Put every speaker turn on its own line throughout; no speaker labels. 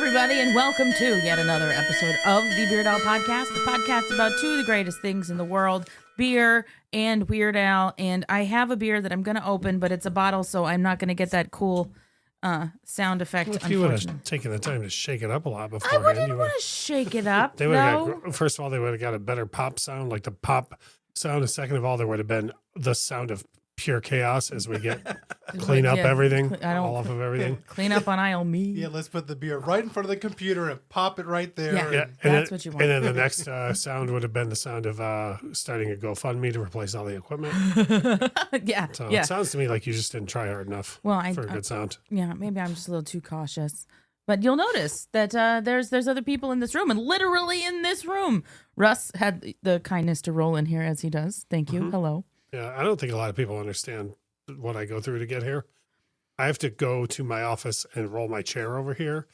everybody, and welcome to yet another episode of the Weird Al Podcast, the podcast about two of the greatest things in the world, beer and Weird Al. And I have a beer that I'm going to open, but it's a bottle, so I'm not going to get that cool sound effect.
Well, if you would have taken the time to shake it up a lot
I
beforehand,
wouldn't want to shake it up.
they would have got, first of all, they would have got a better pop sound, like the pop sound. And second of all, there would have been the sound of pure chaos as we get clean up everything, all off of everything.
Clean up on aisle me.
Yeah, let's put the beer right in front of the computer and pop it right there.
Yeah, that's what you want.
And then the next sound would have been the sound of starting a GoFundMe to replace all the equipment.
Yeah.
So
Yeah.
it sounds to me like you just didn't try hard enough for a good sound.
Yeah, maybe I'm just a little too cautious. But you'll notice that there's other people in this room, and literally in this room. Russ had the kindness to roll in here as he does. Thank you. Hello.
Yeah, I don't think a lot of people understand what I go through to get here. I have to go to my office and roll my chair over here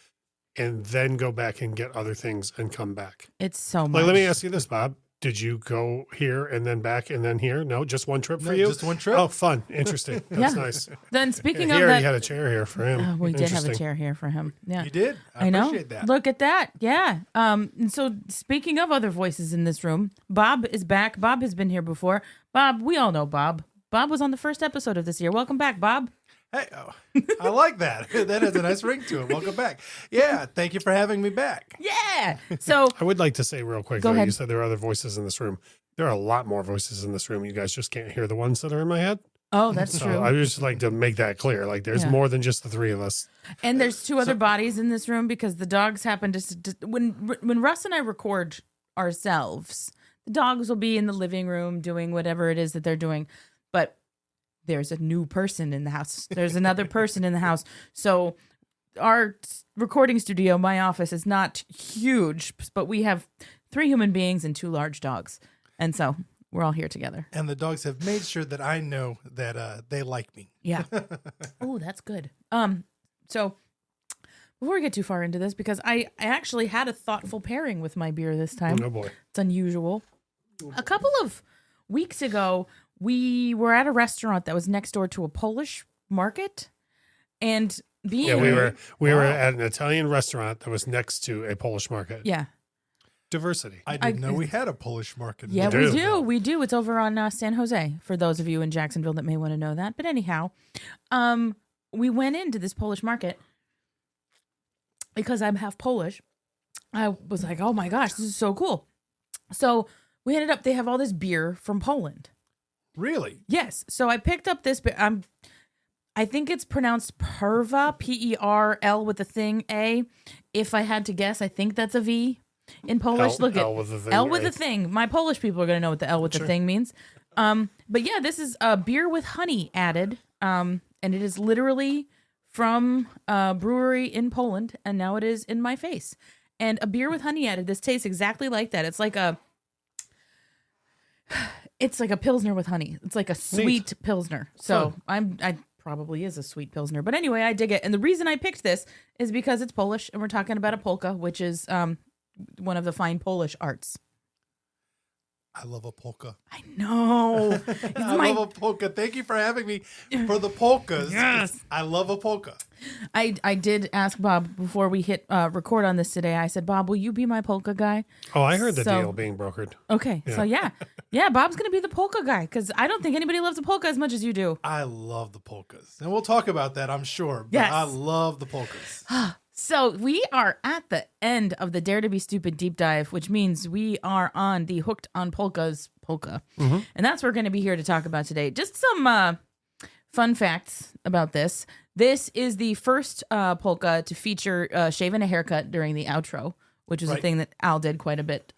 and then go back and get other things and come back.
It's so much.
Like, let me ask you this, Bob. Did you go here and then back and then here? No, just one trip for you?
Just one trip.
Oh, fun. Interesting. That's nice.
Then speaking
Here,
of that,
you had a chair here for him.
we did have a chair here for him. Yeah.
You did?
I know.
Appreciate that.
Look at that. Yeah. And so speaking of other voices in this room, Bob is back. Bob has been here before. Bob, we all know Bob. Bob was on the first episode of this year. Welcome back, Bob.
Hey, I like that. That has a nice ring to it. Welcome back. Yeah, thank you for having me back.
Yeah. So
I would like to say real quick,
Go
though,
ahead.
you said there are other voices in this room. There are a lot more voices in this room. You guys just can't hear the ones that are in my head.
oh, that's
So
true.
I would just like to make that clear. Like, there's
Yeah.
more than just the three of us.
And there's two other bodies in this room because the dogs happen to when Russ and I record ourselves, the dogs will be in the living room doing whatever it is that they're doing. But there's a new person in the house. There's another person in the house. So our recording studio, my office, is not huge, but we have 3 human beings and 2 large dogs. And so we're all here together.
And the dogs have made sure that I know that they like me.
Yeah. Oh, that's good. So before we get too far into this, because I actually had a thoughtful pairing with my beer this time.
Oh, boy.
It's unusual. A couple of weeks ago, we were at a restaurant that was next door to a Polish market, and being
we were at an Italian restaurant that was next to a Polish market.
yeah.
Diversity.
I didn't know we had a Polish market.
Yeah,
do.
we do. It's over on San Jose, for those of you in Jacksonville that may want to know that. But anyhow, we went into this Polish market because I'm half Polish. I was like, oh my gosh, this is so cool. So we ended up, they have all this beer from Poland.
Really?
Yes. So I picked up this beer. I think it's pronounced Perva, Perl with a thing, A. If I had to guess, I think that's a V. In Polish, look at
L with a thing.
L with a thing. My Polish people are going to know what the L with the thing means. But yeah, this is a beer with honey added. And it is literally from a brewery in Poland. And now it is in my face. And a beer with honey added. This tastes exactly like that. It's like a Pilsner with honey. It's like a sweet Pilsner. So I probably is a sweet Pilsner. But anyway, I dig it. And the reason I picked this is because it's Polish and we're talking about a polka, which is one of the fine Polish arts.
I love a polka.
I know.
I love a polka. Thank you for having me for the polkas.
Yes.
I love a polka.
I did ask Bob before we hit record on this today. I said, Bob, will you be my polka guy?
Oh, I heard the
So-
deal being brokered.
Okay. So yeah, Bob's going to be the polka guy because I don't think anybody loves a polka as much as you do.
I love the polkas. And we'll talk about that, I'm sure. But
Yes.
I love the polkas.
So we are at the end of the Dare to be Stupid deep dive, which means we are on the Hooked on Polkas polka. And that's what we're going to be here to talk about today. Just some fun facts about this. This is the first polka to feature shaving a haircut during the outro, which is a thing that Al did quite a bit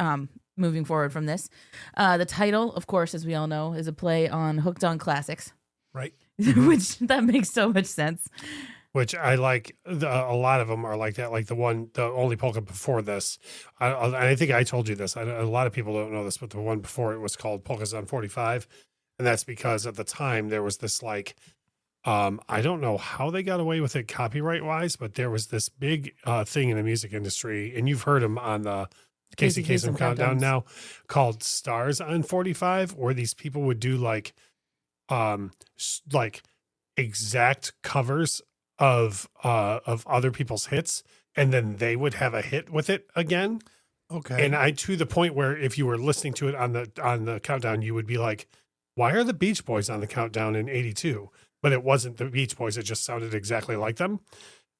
moving forward from this. The title, of course, as we all know, is a play on Hooked on Classics,
Right?
which that makes so much sense.
Which I like. A lot of them are like that. Like the only polka before this. I think I told you this. A lot of people don't know this, but the one before it was called Polkas on 45. And that's because at the time there was this like, I don't know how they got away with it copyright wise, but there was this big thing in the music industry. And you've heard them on the Casey Kasem Countdown now called Stars on 45, where these people would do like exact covers of other people's hits, and then they would have a hit with it again.
Okay.
And I, to the point where if you were listening to it on the countdown, you would be like, why are the Beach Boys on the countdown in 82? But it wasn't the Beach Boys. It just sounded exactly like them.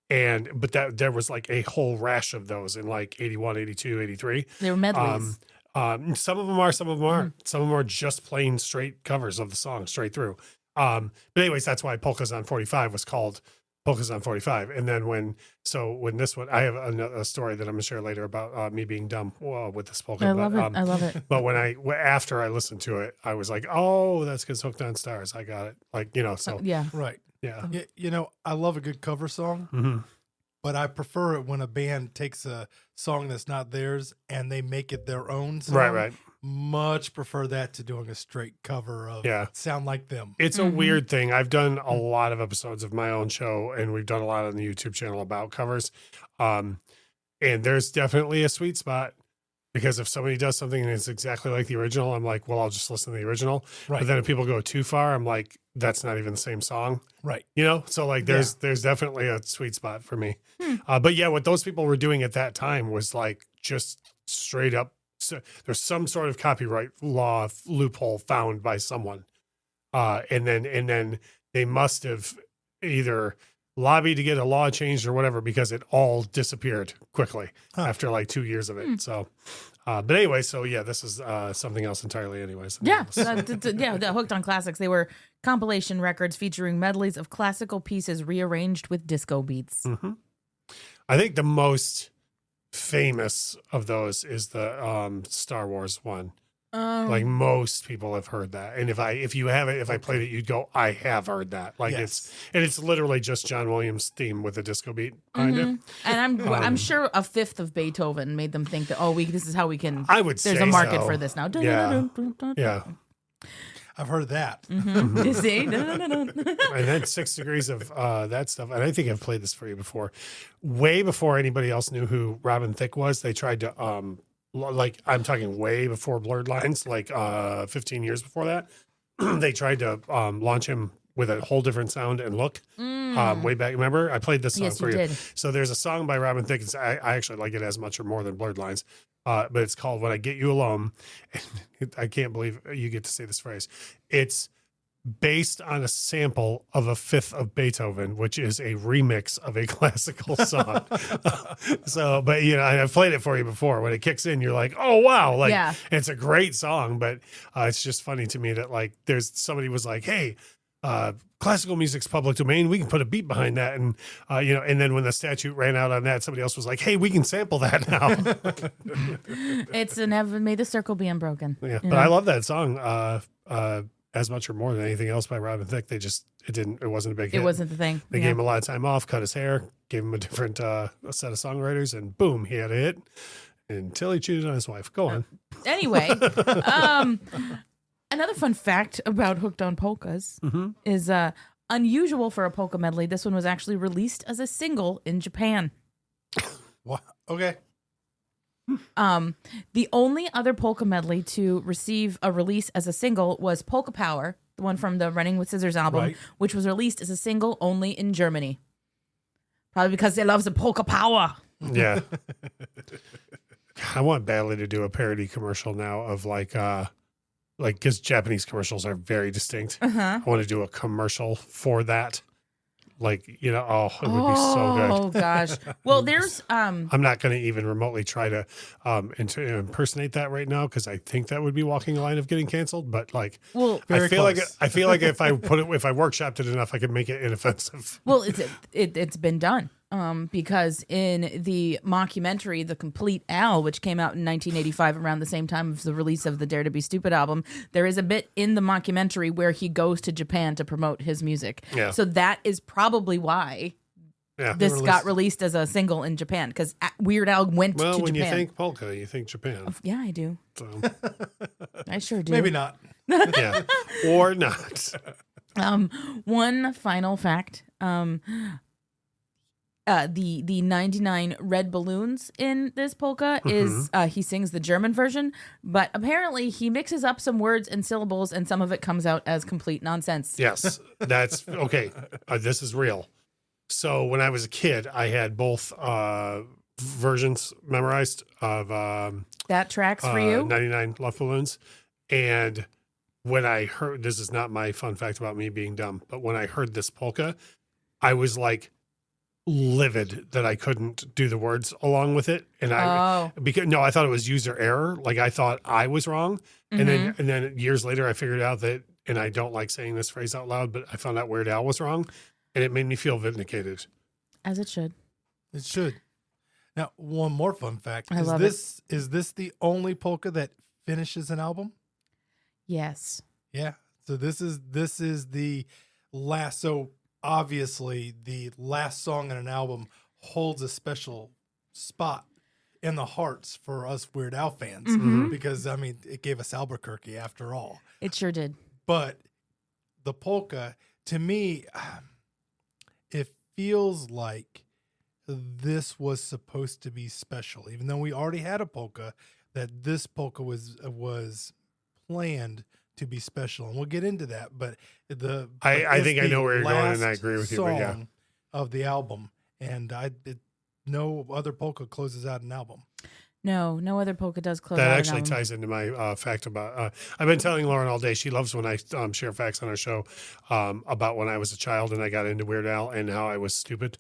But that there was like a whole rash of those in like 81, 82, 83.
They were medleys.
Some of them are, some of them aren't. Some of them are just plain straight covers of the song straight through. But anyways, that's why Polkas on 45 was called Polkas on 45. And then when this one, I have a story that I'm gonna share later about me being dumb with this polka.
I love it. I love it.
But after I listened to it, I was like, oh, that's because Hooked on Stars. I got it. Like, so
Yeah.
Right.
yeah.
I love a good cover song,
Mm-hmm.
but I prefer it when a band takes a song that's not theirs and they make it their own song.
Right.
Much prefer that to doing a straight cover of Sound Like Them.
It's a weird thing. I've done a lot of episodes of my own show, and we've done a lot on the YouTube channel about covers. And there's definitely a sweet spot, because if somebody does something and it's exactly like the original, I'm like, well, I'll just listen to the original.
Right.
But then if people go too far, I'm like, that's not even the same song.
Right.
So like there's definitely a sweet spot for me. But yeah, what those people were doing at that time was like just straight up. So there's some sort of copyright law loophole found by someone. And then they must have either lobbied to get a law changed or whatever, because it all disappeared quickly after like 2 years of it. So, but anyway, this is something else entirely anyways.
Yeah. The Hooked on Classics. They were compilation records featuring medleys of classical pieces rearranged with disco beats.
Mm-hmm. I think the most famous of those is the Star Wars one. Like most people have heard that, and if I played it, you'd go, I have heard that. Like it's literally just John Williams' theme with a disco beat behind it.
And I'm sure a fifth of Beethoven made them think that this is how we can.
I would
there's
say
a market
so.
for this now.
Yeah.
I've heard that.
You see,
And then 6 Degrees of that stuff. And I think I've played this for you before. Way before anybody else knew who Robin Thicke was, they tried to I'm talking way before Blurred Lines, like 15 years before that. They tried to launch him with a whole different sound and look way back. Remember, I played this song for you.
Did.
So there's a song by Robin Thicke. I actually like it as much or more than Blurred Lines, but it's called When I Get You Alone. I can't believe you get to say this phrase. It's based on a sample of a fifth of Beethoven, which is a remix of a classical song. But I've played it for you before. When it kicks in, you're like, oh wow. It's a great song, but it's just funny to me that like there's somebody was like, hey, classical music's public domain. We can put a beat behind that. And, and then when the statute ran out on that, somebody else was like, hey, we can sample that now.
It's never may the circle be unbroken.
Yeah. But I love that song. As much or more than anything else by Robin Thicke. It wasn't a big hit.
It wasn't the thing.
They gave him a lot of time off, cut his hair, gave him a different set of songwriters, and boom, he had a hit until he cheated on his wife. Go on.
Anyway, another fun fact about Hooked on Polkas is unusual for a polka medley. This one was actually released as a single in Japan.
What? Okay.
The only other polka medley to receive a release as a single was Polka Power, the one from the Running with Scissors album, which was released as a single only in Germany. Probably because they love the polka power.
Yeah. I want badly to do a parody commercial now of because Japanese commercials are very distinct. I want to do a commercial for that. It would be so good.
Oh gosh. Well, there's
I'm not going to even remotely try to impersonate that right now, because I think that would be walking a line of getting canceled. But I feel like if I workshopped it enough, I could make it inoffensive.
Well, it's been done. Because in the mockumentary, The Complete Al, which came out in 1985 around the same time as the release of the Dare to Be Stupid album, there is a bit in the mockumentary where he goes to Japan to promote his music. Yeah. So that is probably why this got released as a single in Japan, because Weird Al went to Japan.
Well, when you think polka, you think Japan.
Yeah, I do. So. I sure do.
Maybe not.
Yeah. Or not.
One final fact. The 99 red balloons in this polka is he sings the German version, but apparently he mixes up some words and syllables, and some of it comes out as complete nonsense.
Yes, that's okay. This is real. So when I was a kid, I had both versions memorized of
That tracks for you.
99 Love Balloons. And when I heard, this is not my fun fact about me being dumb, but when I heard this polka, I was like livid that I couldn't do the words along with it. And I thought it was user error. Like I thought I was wrong.
Mm-hmm.
And then years later I figured out that, and I don't like saying this phrase out loud, but I found out Weird Al was wrong. And it made me feel vindicated.
As it should.
It should. Now, one more fun fact. Is this the only polka that finishes an album?
Yes.
Yeah. So this is the last. So obviously the last song in an album holds a special spot in the hearts for us Weird Al fans because I mean it gave us Albuquerque after all.
It sure did.
But the polka, to me, it feels like this was supposed to be special, even though we already had a polka. That this polka was planned to be special, and we'll get into that. But
I think I know where you're going, and I agree with you. But yeah,
of the album, and no other polka closes out an album.
No other polka does close
that
out
actually
an album.
ties into my fact about. I've been telling Lauren all day. She loves when I share facts on our show about when I was a child and I got into Weird Al and how I was stupid.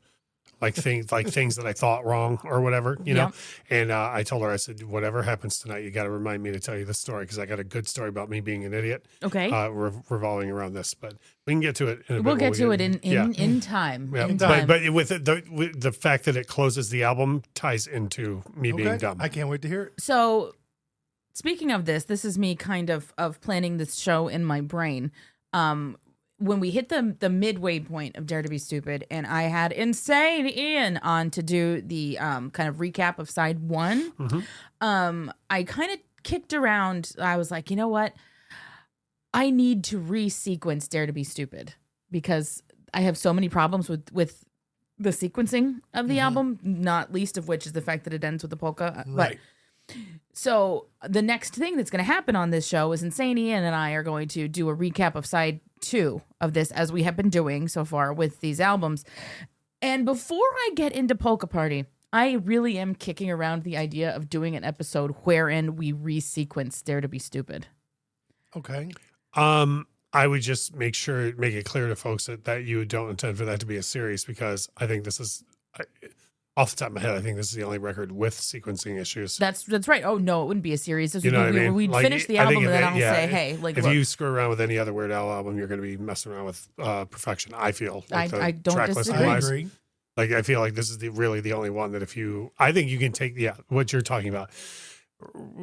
Like things that I thought wrong or whatever, you know. And I told her, I said, whatever happens tonight, you got to remind me to tell you this story because I got a good story about me being an idiot.
Okay.
Revolving around this, but we can get to it. In a
we'll
bit
get to it in time.
Yeah.
In time.
But with the fact that it closes the album ties into me being dumb.
I can't wait to hear it.
So, speaking of this is me kind of planning this show in my brain. When we hit the midway point of Dare to Be Stupid, and I had Insane Ian on to do the kind of recap of side one, I kind of kicked around. I was like, you know what? I need to resequence Dare to Be Stupid because I have so many problems with the sequencing of the album, not least of which is the fact that it ends with the polka.
Right.
So the next thing that's going to happen on this show is Insane Ian and I are going to do a recap of side 2 of this, as we have been doing so far with these albums. And before I get into Polka Party, I really am kicking around the idea of doing an episode wherein we resequence Dare to Be Stupid.
Okay.
I would just make it clear to folks that you don't intend for that to be a series because I think this is. Off the top of my head, I think this is the only record with sequencing issues.
That's right. Oh no, it wouldn't be a series. This
you know what I mean?
We'd
like,
finish the album and then I'll say, hey, like,
if
look,
you screw around with any other Weird Al album, you're going to be messing around with perfection. I feel. Like
I don't disagree.
I agree.
Like I feel like this is really the only one that I think you can take what you're talking about.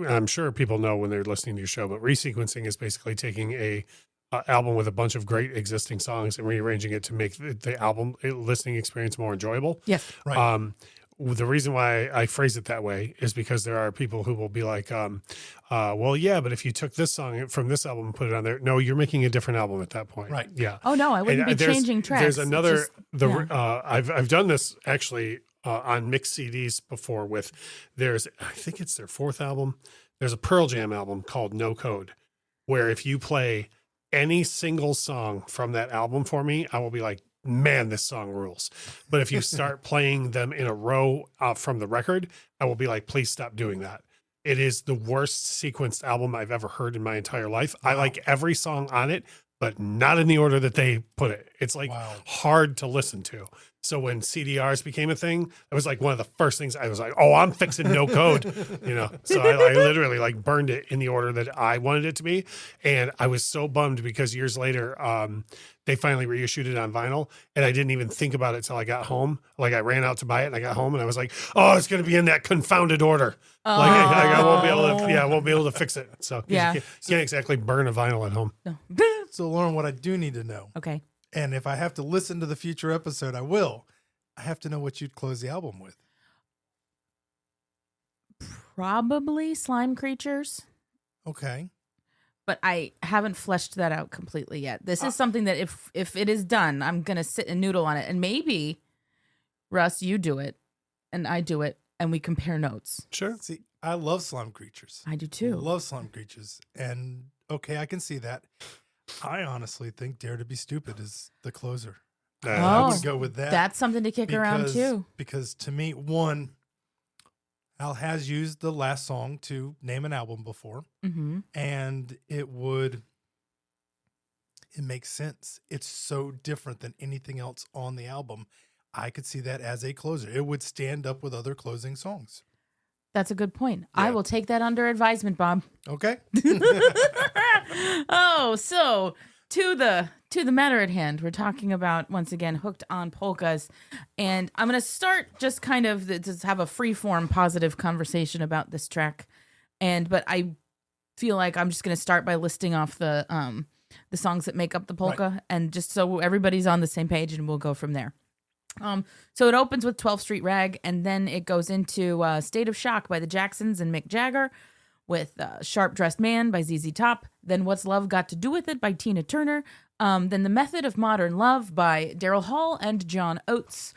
I'm sure people know when they're listening to your show, but resequencing is basically taking a album with a bunch of great existing songs and rearranging it to make the album listening experience more enjoyable.
Yes.
Right.
The reason why I phrase it that way is because there are people who will be like, well, yeah, but if you took this song from this album and put it on there, no, you're making a different album at that point.
Right.
Yeah.
Oh no, I wouldn't be changing tracks.
There's another, I've done this actually on mixed CDs before I think it's their 4th album. There's a Pearl Jam album called No Code, where if you play any single song from that album for me, I will be like, man, this song rules. But if you start playing them in a row from the record, I will be like, please stop doing that. It is the worst sequenced album I've ever heard in my entire life. Wow. I like every song on it, but not in the order that they put it. It's like hard to listen to. So when CDRs became a thing, it was like one of the first things I was like, oh, I'm fixing No Code, you know? So I literally like burned it in the order that I wanted it to be. And I was so bummed because years later, they finally reissued it on vinyl and I didn't even think about it till I got home. Like I ran out to buy it and I got home and I was like, oh, it's going to be in that confounded order. Like I won't be able to fix it. So you can't exactly burn a vinyl at home.
No.
So Lauren, what I do need to know.
Okay.
And if I have to listen to the future episode, I will. I have to know what you'd close the album with.
Probably Slime Creatures.
Okay.
But I haven't fleshed that out completely yet. This is something that if it is done, I'm going to sit and noodle on it. And maybe, Russ, you do it and I do it and we compare notes.
Sure.
See, I love Slime Creatures.
I do too.
I love Slime Creatures. And okay, I can see that. I honestly think Dare to Be Stupid is the closer. I
Oh,
would go with that.
That's something to kick around too.
Because to me, one, Al has used the last song to name an album before, and it makes sense. It's so different than anything else on the album. I could see that as a closer. It would stand up with other closing songs.
That's a good point.
Yeah.
I will take that under advisement, Bob.
Okay.
Oh, so to the matter at hand, we're talking about, once again, Hooked on Polkas, and I'm going to start just kind of just have a free-form positive conversation about this track, but I feel like I'm just going to start by listing off the songs that make up the polka, right, and just so everybody's on the same page, and we'll go from there. So it opens with 12th Street Rag, and then it goes into State of Shock by the Jacksons and Mick Jagger, with Sharp Dressed Man by ZZ Top, then What's Love Got to Do With It by Tina Turner, then The Method of Modern Love by Daryl Hall and John Oates,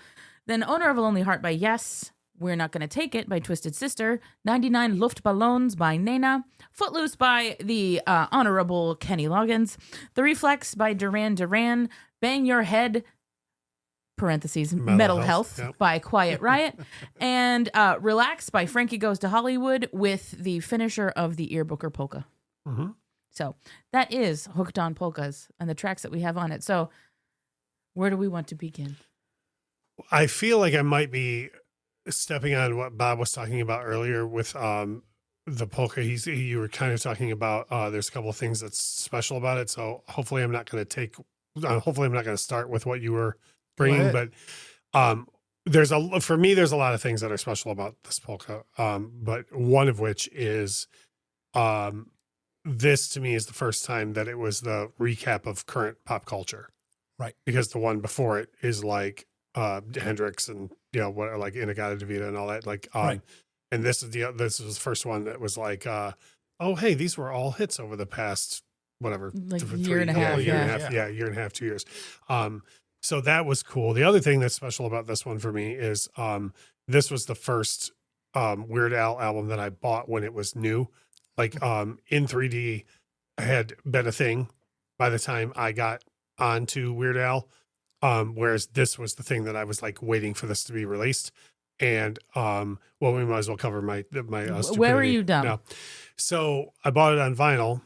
then Owner of a Lonely Heart by Yes, We're Not Gonna Take It by Twisted Sister, 99 Luftballons by Nena, Footloose by the Honorable Kenny Loggins, The Reflex by Duran Duran, Bang Your Head parentheses, Metal Health, yep, by Quiet Riot, and Relax by Frankie Goes to Hollywood, with the finisher of the Earbooker Polka.
Mm-hmm.
So that is Hooked on Polkas and the tracks that we have on it. So where do we want to begin?
I feel like I might be stepping on what Bob was talking about earlier with the polka. You were kind of talking about there's a couple of things that's special about it. So hopefully I'm not going to start with what you were bringing, but for me there's a lot of things that are special about this polka, but one of which is this to me is the first time that it was the recap of current pop culture,
right? Because
the one before it is like Hendrix and what, like Inagata Devita and all that, like
right.
And this was the first one that was like oh hey, these were all hits over the past whatever,
like year and a half,
year and a half, 2 years. So that was cool. The other thing that's special about this one for me is this was the first Weird Al album that I bought when it was new. Like in 3D had been a thing by the time I got onto Weird Al, whereas this was the thing that I was like waiting for this to be released. And well, we might as well cover my stupidity.
Where were you dumb?
No. So I bought it on vinyl,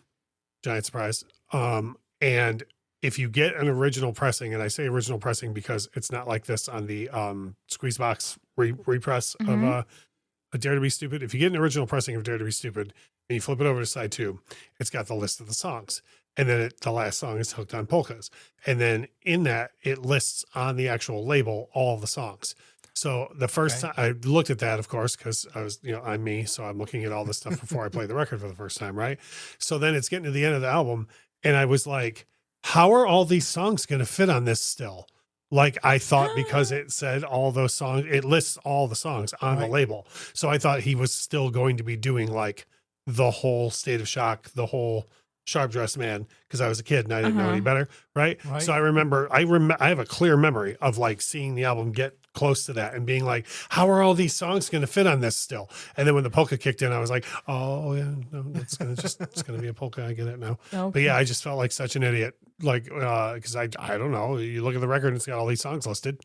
giant surprise. And if you get an original pressing, and I say original pressing because it's not like this on the Squeezebox repress of a Dare to Be Stupid. If you get an original pressing of Dare to Be Stupid and you flip it over to side 2, it's got the list of the songs. And then the last song is Hooked on Polkas. And then in that, it lists on the actual label all the songs. So the first time I looked at that, of course, because I was, I'm me. So I'm looking at all this stuff before I play the record for the first time, right? So then it's getting to the end of the album, and I was like, how are all these songs going to fit on this still? Like I thought, because it said all those songs, it lists all the songs on the label. So I thought he was still going to be doing like the whole State of Shock, the whole Sharp Dressed Man, because I was a kid and I didn't know any better. Right. So I have a clear memory of like seeing the album get close to that and being like, how are all these songs going to fit on this still? And then when the polka kicked in, I was like, oh yeah, no, it's going to be a polka. I get it now. Okay. But yeah, I just felt like such an idiot. Like, because I don't know. You look at the record and it's got all these songs listed.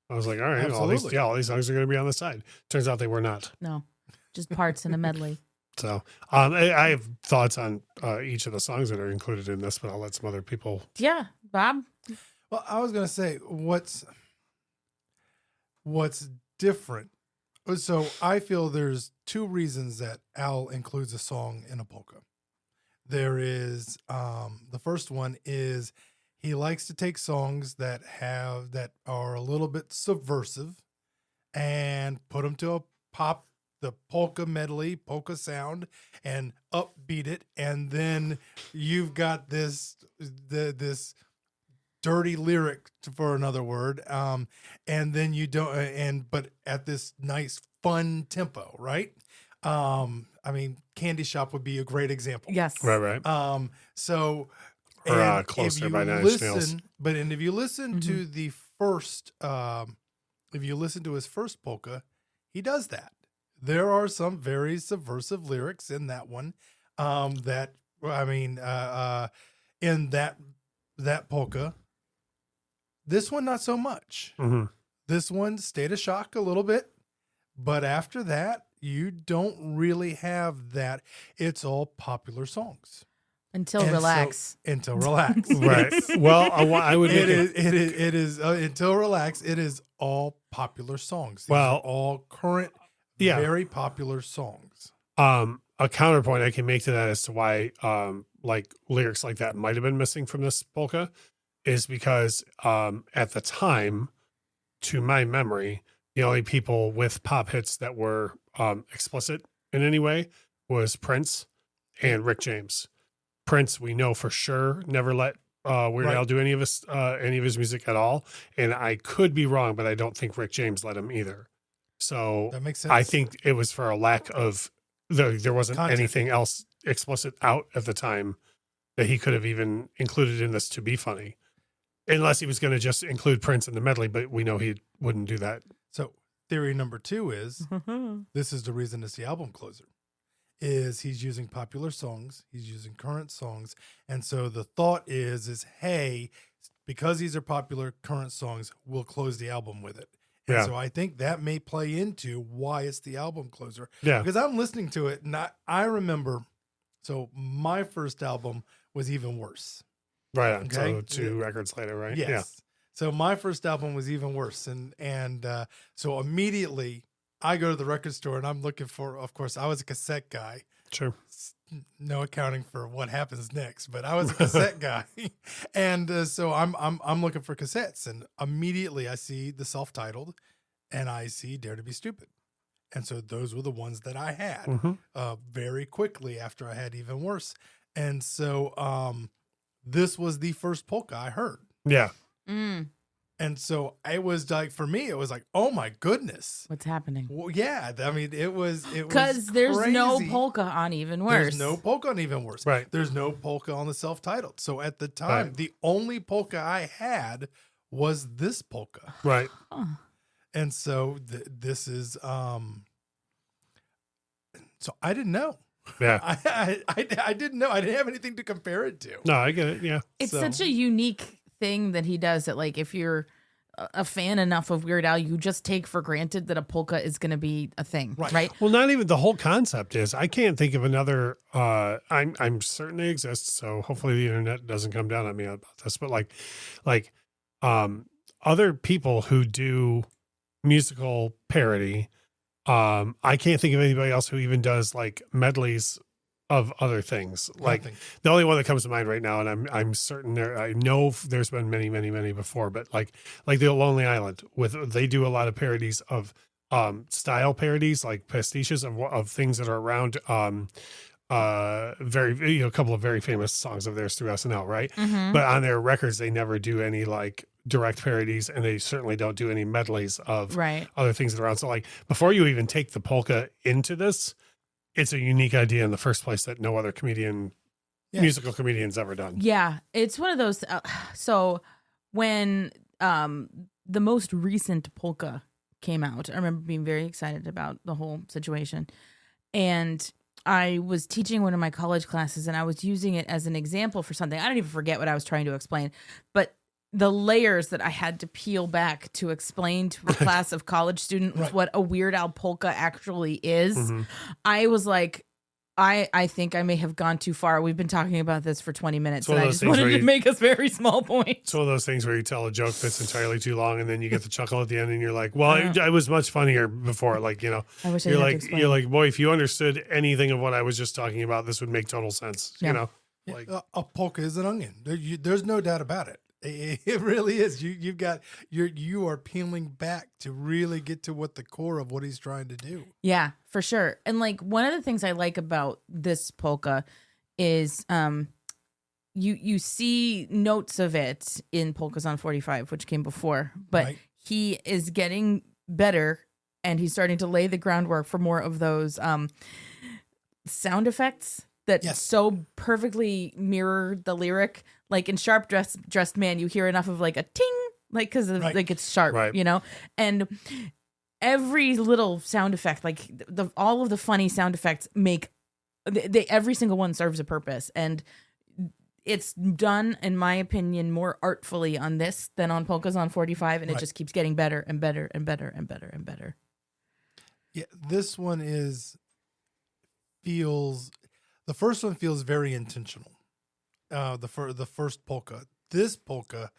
I was like, all right, all these songs are going to be on the side. Turns out they were not.
No, just parts in a medley.
So I have thoughts on each of the songs that are included in this, but I'll let some other people.
Yeah, Bob.
Well, I was going to say what's different. So I feel there's two reasons that Al includes a song in a polka. There is the first one is he likes to take songs that are a little bit subversive and put them to the polka medley, polka sound, and upbeat it, and then you've got this dirty lyric, for another word, and then you don't, but at this nice fun tempo, right? I mean, Candy Shop would be a great example.
Yes,
right.
So,
or Closer by Nine Inch Nails.
But if you listen to the first, if you listen to his first polka, he does that. There are some very subversive lyrics in that one. In that polka, This one, not so much.
Mm-hmm.
This one stayed a shock a little bit, but after that, you don't really have that. It's all popular songs.
Until Relax.
Until Relax.
Right. Well, I would.
It is Until Relax. It is all popular songs. These are all current, very popular songs.
A counterpoint I can make to that as to why, like lyrics like that might have been missing from this polka, is because at the time, to my memory, the only people with pop hits that were explicit in any way was Prince and Rick James. Prince, we know for sure, never let Weird Al do any of his music at all. And I could be wrong, but I don't think Rick James let him either. So
that makes sense.
I think it was for a lack of there wasn't anything else explicit out at the time that he could have even included in this to be funny, unless he was going to just include Prince in the medley. But we know he wouldn't do that.
So theory number 2 is this is the reason it's the album closer. Is he's using popular songs, he's using current songs, and so the thought is hey, because these are popular current songs, we'll close the album with it. And so I think that may play into why it's the album closer. Yeah, because I'm listening to it and I remember. So my first album was Even Worse.
Right on. Okay? So 2 records later, right?
Yes.
Yeah.
So my first album was Even Worse, and so immediately I go to the record store and I'm looking for, of course, I was a cassette guy.
Sure.
No accounting for what happens next, but I was a cassette guy. And so I'm looking for cassettes, and immediately I see the self-titled and I see Dare to Be Stupid. And so those were the ones that I had very quickly after I had Even Worse. And so this was the first polka I heard.
Yeah.
And so it was like, for me, it was like, oh my goodness,
what's happening?
Well, yeah, I mean, it was
because there's no polka on Even Worse.
There's no polka on Even Worse.
Right.
There's no polka on the self-titled. So at the time, the only polka I had was this polka.
Right.
Huh.
And so this is, so I didn't know.
Yeah.
I didn't know. I didn't have anything to compare it to.
No, I get it. Yeah.
It's such a unique thing that he does that, like, if you're a fan enough of Weird Al, you just take for granted that a polka is going to be a thing, right?
Well, not even the whole concept is. I can't think of another. I'm certain they exist, so hopefully the internet doesn't come down on me about this. But like other people who do musical parody, I can't think of anybody else who even does like medleys of other things. Like the only one that comes to mind right now, and I'm certain I know there's been many before, but like the Lonely Island, they do a lot of parodies of style parodies, like pastiches of things that are around very a couple of very famous songs of theirs through SNL, right? But on their records they never do any like direct parodies, and they certainly don't do any medleys of other things that are around. So like before you even take the polka into this, it's a unique idea in the first place that no other musical comedian's ever done.
Yeah, it's one of those. So when the most recent polka came out, I remember being very excited about the whole situation. And I was teaching one of my college classes, and I was using it as an example for something. I don't even forget what I was trying to explain, but the layers that I had to peel back to explain to a class of college students what a Weird Al polka actually is. I was like, I think I may have gone too far. We've been talking about this for 20 minutes, and I just wanted to make a very small point.
It's one of those things where you tell a joke that's entirely too long, and then you get the chuckle at the end, and you're like, well, I was much funnier before. Like, you know,
I wish
you're like, boy, if you understood anything of what I was just talking about, this would make total sense. You know,
like a polka is an onion. There's no doubt about it. It really is. You are peeling back to really get to what the core of what he's trying to do.
Yeah, for sure. And like one of the things I like about this polka is you see notes of it in Polkas on 45, which came before, but he is getting better, and he's starting to lay the groundwork for more of those sound effects that so perfectly mirror the lyric. Like in Sharp Dressed Man, you hear enough of like a ting, like because like it's sharp, you know? And every little sound effect, like all of the funny sound effects make, every single one serves a purpose. And it's done, in my opinion, more artfully on this than on Polkas on 45, and it just keeps getting better and better and better and better and better.
Yeah, this one the first one feels very intentional. The first polka. This polka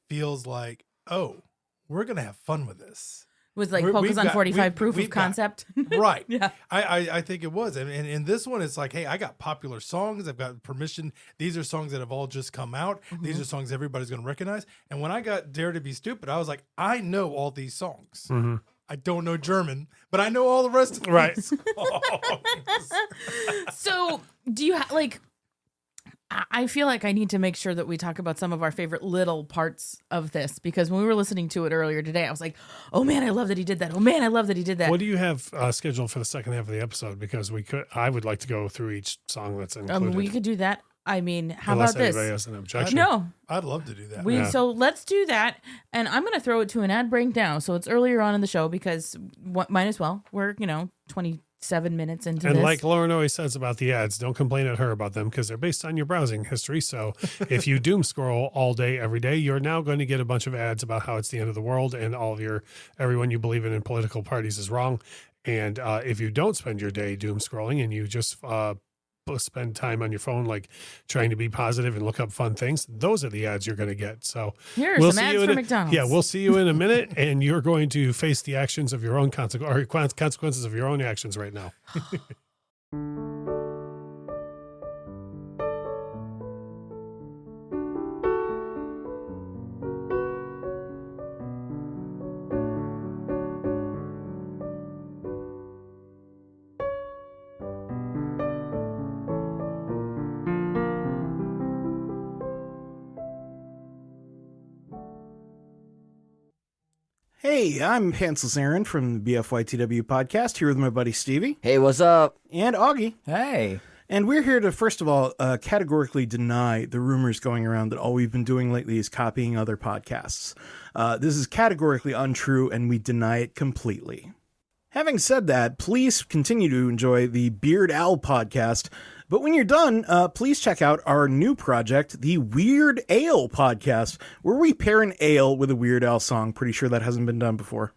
feels like, oh, we're gonna have fun with this.
Was like Polkas on 45 proof of concept.
Right.
Yeah.
I think it was. And in this one, it's like, hey, I got popular songs. I've got permission. These are songs that have all just come out. Mm-hmm. These are songs everybody's going to recognize. And when I got Dare to Be Stupid, I was like, I know all these songs.
Mm-hmm.
I don't know German, but I know all the rest of
right.
these songs.
So do you like, I feel like I need to make sure that we talk about some of our favorite little parts of this, because when we were listening to it earlier today, I was like, oh man, I love that he did that. Oh man, I love that he did that.
What do you have scheduled for the second half of the episode? Because I would like to go through each song that's included.
We could do that. I mean, how
Unless
about this?
anybody has an objection.
No.
I'd love to do that.
So let's do that. And I'm going to throw it to an ad break now. So it's earlier on in the show because might as well. We're, 27 minutes into this.
And like Lauren always says about the ads, don't complain at her about them because they're based on your browsing history. So if you doom scroll all day, every day, you're now going to get a bunch of ads about how it's the end of the world and everyone you believe in political parties is wrong. And if you don't spend your day doom scrolling and you just spend time on your phone, like trying to be positive and look up fun things, those are the ads you're going to get. So
here are some ads for McDonald's.
Yeah, we'll see you in a minute, and you're going to face the actions of your own consequences of your own actions right now.
Hey, I'm Pantsless Aaron from the BFYTW podcast, here with my buddy Stevie.
Hey, what's up?
And Augie.
Hey.
And we're here to, first of all, categorically deny the rumors going around that all we've been doing lately is copying other podcasts. This is categorically untrue, and we deny it completely. Having said that, please continue to enjoy the Beard Owl podcast. But when you're done, please check out our new project, the Weird Ale podcast, where we pair an ale with a Weird Al song. Pretty sure that hasn't been done before.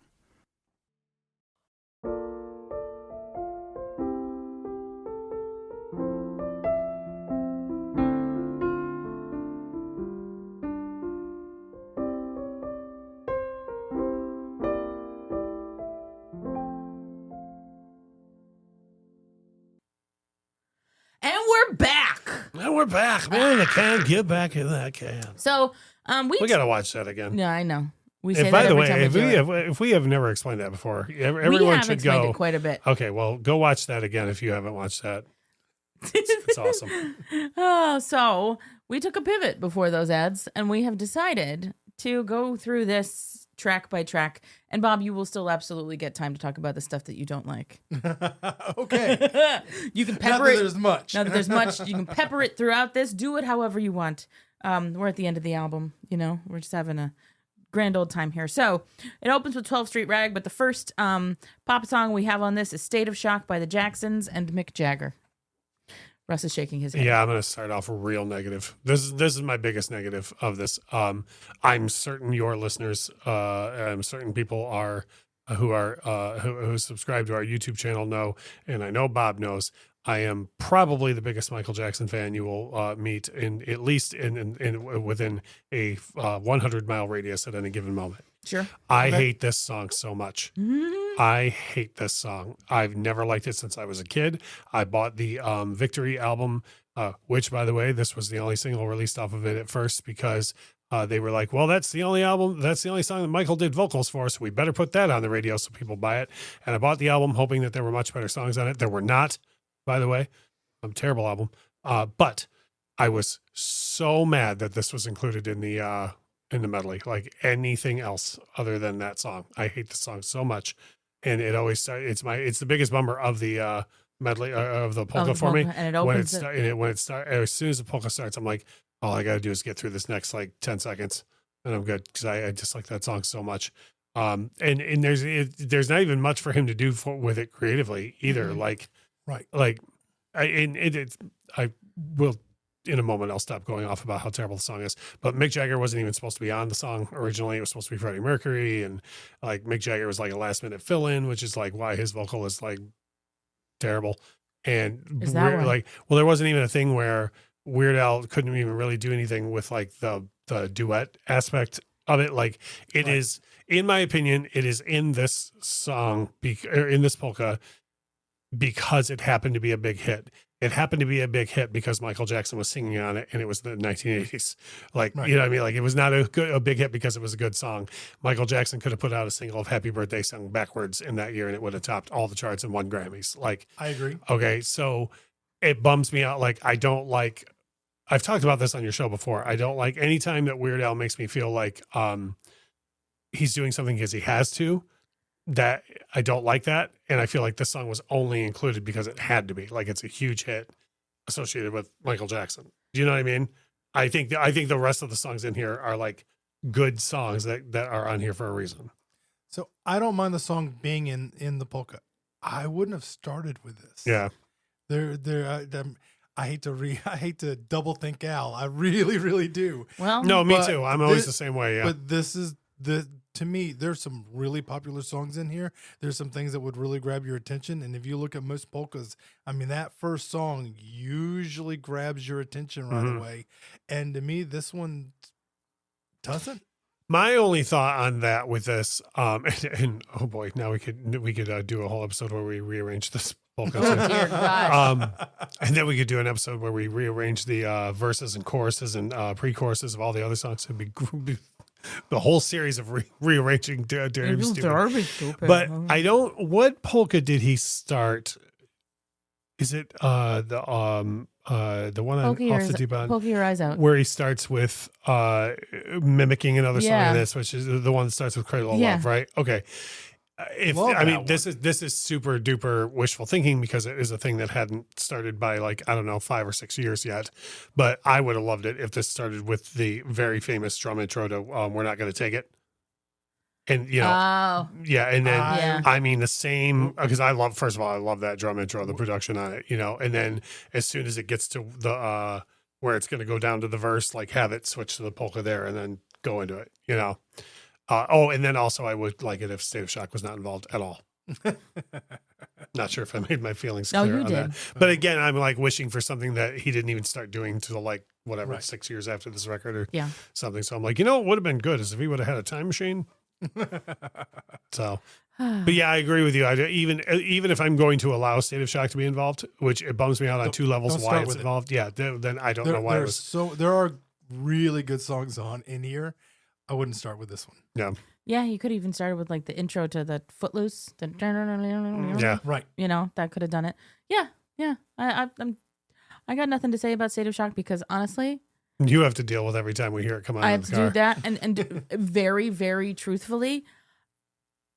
We're back, man. The can, get back in that can.
So,
we got to watch that again.
Yeah, I know. We
say
that
by the
every
way,
time
if we have never explained that before, everyone
we have
should
explained
go.
It quite a bit.
Okay, well, go watch that again if you haven't watched that. It's awesome.
So we took a pivot before those ads, and we have decided to go through this track by track. And Bob, you will still absolutely get time to talk about the stuff that you don't like.
Okay.
You can pepper
Not that
it.
there's much.
Not that there's much. You can pepper it throughout this. Do it however you want. We're at the end of the album. We're just having a grand old time here. So it opens with 12th Street Rag, but the first pop song we have on this is State of Shock by the Jacksons and Mick Jagger. Russ is shaking his head.
Yeah, I'm going to start off real negative. This is my biggest negative of this. I'm certain your listeners, I'm certain people who subscribe to our YouTube channel know, and I know Bob knows, I am probably the biggest Michael Jackson fan you will meet at least within a 100-mile radius at any given moment.
Sure.
I hate this song so much. I hate this song. I've never liked it since I was a kid. I bought the Victory album, which, by the way, this was the only single released off of it at first because they were like, well, that's the only album. That's the only song that Michael did vocals for. So we better put that on the radio so people buy it. And I bought the album hoping that there were much better songs on it. There were not, by the way. Terrible album. But I was so mad that this was included in the medley, like anything else other than that song. I hate the song so much. And it always it's the biggest bummer of the medley of the polka for me.
And it opens
when it starts, as soon as the polka starts, I'm like, all I got to do is get through this next like 10 seconds and I'm good. Cause I just like that song so much. And there's not even much for him to do with it creatively either.
Mm-hmm.
Like,
right.
Like I will in a moment I'll stop going off about how terrible the song is. But Mick Jagger wasn't even supposed to be on the song originally. It was supposed to be Freddie Mercury, and like Mick Jagger was like a last minute fill in, which is like why his vocal is like terrible. And
Is that why?
like, well, there wasn't even a thing where Weird Al couldn't even really do anything with like the duet aspect of it. Like it is, in my opinion, it is in this song, in this polka, because it happened to be a big hit. It happened to be a big hit because Michael Jackson was singing on it, and it was the 1980s. Like, you know what I mean? Like, it was not a big hit because it was a good song. Michael Jackson could have put out a single of Happy Birthday sung backwards in that year, and it would have topped all the charts and won Grammys. Like,
I agree.
Okay, so it bums me out. Like, I don't like, I've talked about this on your show before. I don't like any time that Weird Al makes me feel like he's doing something because he has to. That I don't like that, and I feel like this song was only included because it had to be. Like, it's a huge hit associated with Michael Jackson. Do you know what I mean? I think the rest of the songs in here are like good songs that are on here for a reason.
So I don't mind the song being in the polka. I wouldn't have started with this.
Yeah,
I hate to double think Al. I really, really do.
Well,
no, me too. I'm always the same way. Yeah,
But this is to me, there's some really popular songs in here. There's some things that would really grab your attention. And if you look at most polkas, I mean, that first song usually grabs your attention right away. And to me, this one doesn't.
my only thought on that with this, and oh boy, now we could do a whole episode where we rearrange this polka.
oh dear God.
And then we could do an episode where we rearrange the verses and choruses and pre-choruses of all the other songs. It'd be the whole series of rearranging Dare to Be Stupid. But I don't. What polka did he start? Is it the one off the deep end?
Poke your eyes out.
Where he starts with mimicking another song
Yeah.
of this, which is the one that starts with Cradle of
Yeah.
Love, right? Okay. This is super duper wishful thinking because it is a thing that hadn't started by like, I don't know, 5 or 6 years yet. But I would have loved it if this started with the very famous drum intro to We're Not Gonna Take It. And, you know, yeah. And then,
Yeah.
I mean, the same, because I love that drum intro, the production on it, you know, and then as soon as it gets to the, where it's going to go down to the verse, like have it switch to the polka there and then go into it, you know. And then also I would like it if State of Shock was not involved at all. Not sure if I made my feelings
No,
clear
you
on
did.
that. But again, I'm like wishing for something that he didn't even start doing till like whatever 6 years after this record or something. So I'm like, you know, what would have been good is if he would have had a time machine. So, but yeah, I agree with you. Even if I'm going to allow State of Shock to be involved, which it bums me out on two levels why it's involved. Yeah, then I don't know why it was.
So there are really good songs in here. I wouldn't start with this one.
Yeah.
Yeah, you could even started with like the intro to the Footloose.
Yeah.
Right.
You know, that could have done it. Yeah. I got nothing to say about State of Shock because honestly,
You have to deal with every time we hear it come out
I
of
have
the
to
car.
do that. And very, very truthfully,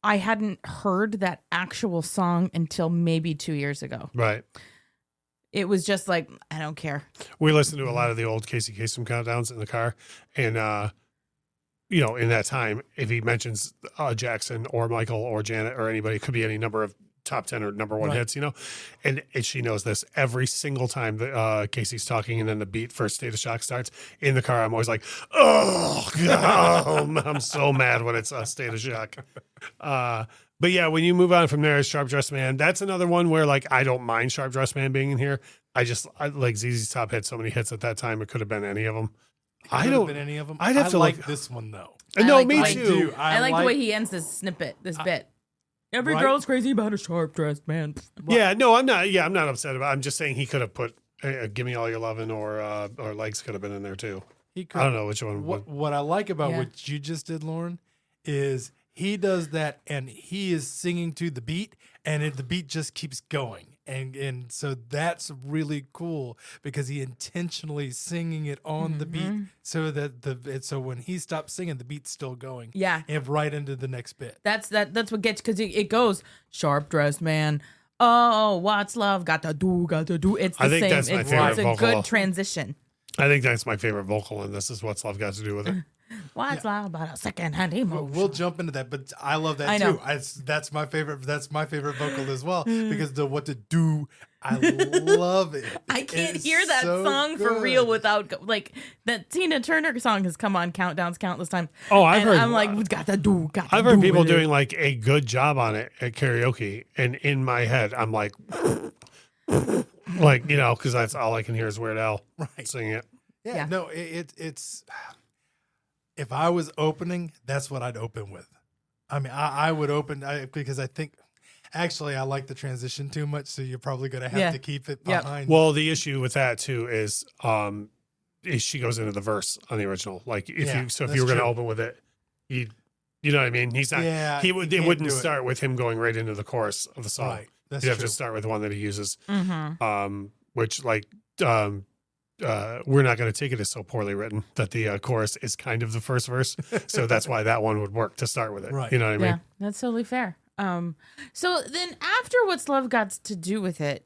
I hadn't heard that actual song until maybe 2 years ago.
Right.
It was just like, I don't care.
We listened to a lot of the old Casey Kasem countdowns in the car. And, you know, in that time, if he mentions Jackson or Michael or Janet or anybody, it could be any number of top 10 or number one hits, you know, and she knows this every single time that Casey's talking and then the beat for State of Shock starts in the car. I'm always like, oh, God, I'm so mad when it's State of Shock. But yeah, when you move on from there, Sharp Dressed Man, that's another one where like, I don't mind Sharp Dressed Man being in here. I like ZZ's Top had so many hits at that time. It could have been any of them.
I don't been any of them.
I'd have to
like this one though.
No,
like
me
the way-
too.
I like the way he ends this bit. Every girl's crazy about a sharp dressed man.
Yeah, no, I'm not. Yeah, I'm not upset about it. I'm just saying he could have put Give Me All Your Lovin' or Legs could have been in there too.
He could.
I don't know which one.
What I like about what you just did, Lauren, is he does that and he is singing to the beat and the beat just keeps going. And so that's really cool because he intentionally singing it on the beat so that so when he stops singing, the beat's still going.
Yeah.
And right into the next bit.
That's what gets, because it goes sharp dressed man. Oh, what's love? Got to do. It's the
I think
same.
that's my favorite
It's a
vocal.
good transition.
I think that's my favorite vocal in this is What's Love Got to Do with It.
What's love about a second-hand emotion?
We'll jump into that, but I love that
I know.
too. That's my favorite. That's my favorite vocal as well because the what to do. I love it.
I can't
It's
hear that
so
song for
good.
real without like that Tina Turner song has come on countdowns countless times.
Oh, I've
and
heard.
I'm like, we got to do. Got to
I've heard
do
people
with it.
doing like a good job on it at karaoke, and in my head, I'm like, like because that's all I can hear is Weird Al singing it.
Yeah. No, it's. If I was opening, that's what I'd open with. I mean, I would open because I think. Actually, I like the transition too much, so you're probably going to have to keep it behind.
Well, the issue with that too is she goes into the verse on the original. Like if you were going to open with it, you know what I mean. He's not.
Yeah,
It wouldn't start with him going right into the chorus of the song.
Right. That's
You'd have
true.
to start with one that he uses.
Mm-hmm.
Which we're not going to take it as so poorly written that the chorus is kind of the first verse. So that's why that one would work to start with it.
Right.
You know what I mean?
Yeah, that's totally fair. So then after What's Love Got to Do with It,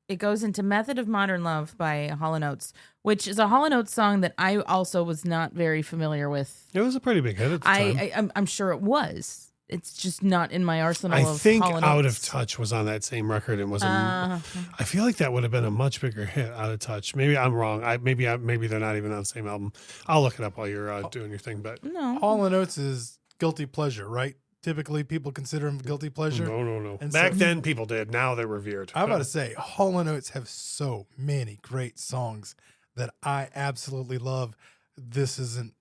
it goes into Method of Modern Love by Hall & Oates, which is a Hall & Oates song that I also was not very familiar with.
It was a pretty big hit at the time.
I'm sure it was. It's just not in my arsenal
I
of
think
Hall &
Out
Oates.
of Touch was on that same record and was I feel like that would have been a much bigger hit. Out of Touch. Maybe I'm wrong. Maybe they're not even on the same album. I'll look it up while you're doing your thing. But
No.
Hall & Oates is guilty pleasure, right? Typically, people consider him guilty pleasure.
no.
And
Back
so-
then, people did. Now they're revered.
I'm about to say, Hall & Oates have so many great songs that I absolutely love. This isn't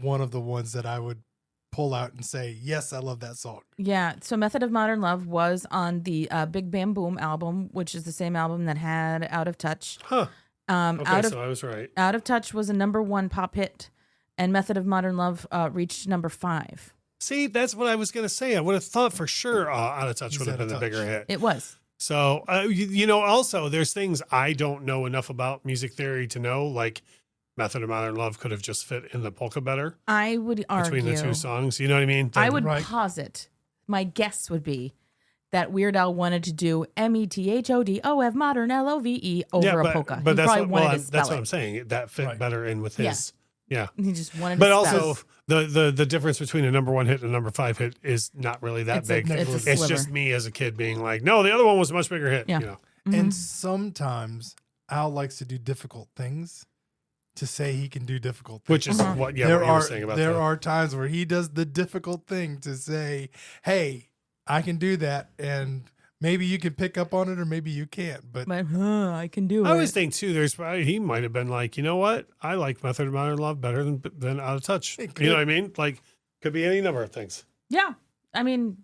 one of the ones that I would pull out and say, yes, I love that song.
Yeah, so Method of Modern Love was on the Big Bam Boom album, which is the same album that had Out of Touch.
Huh. Okay, so I was right.
Out of Touch was a #1 pop hit, and Method of Modern Love reached #5.
See, that's what I was going to say. I would have thought for sure Out of Touch would have been the bigger hit.
It was.
So, also, there's things I don't know enough about music theory to know, like Method of Modern Love could have just fit in the polka better
I would argue.
between the two songs. You know what I mean?
I would
Right.
posit, my guess would be that Weird Al wanted to do METHODOF modern LOVE over a polka.
But
He
that's
probably wanted to
that's
spell
what
it.
I'm saying. That fit
Right.
better in with his. Yeah.
He just wanted
But
to spell
also, the difference between a #1 hit and a #5 hit is not really that big.
It's a
It's
sliver.
just me as a kid being like, no, the other one was a much bigger hit.
Yeah.
You know?
And sometimes Al likes to do difficult things to say he can do difficult things.
Which is what what you were saying about
there
that.
are times where he does the difficult thing to say, hey, I can do that. And maybe you can pick up on it or maybe you can't. But
I can do it.
I always think too. He might have been like, you know what? I like Method of Modern Love better than Out of Touch. You know what I mean? Like, could be any number of things.
Yeah. I mean,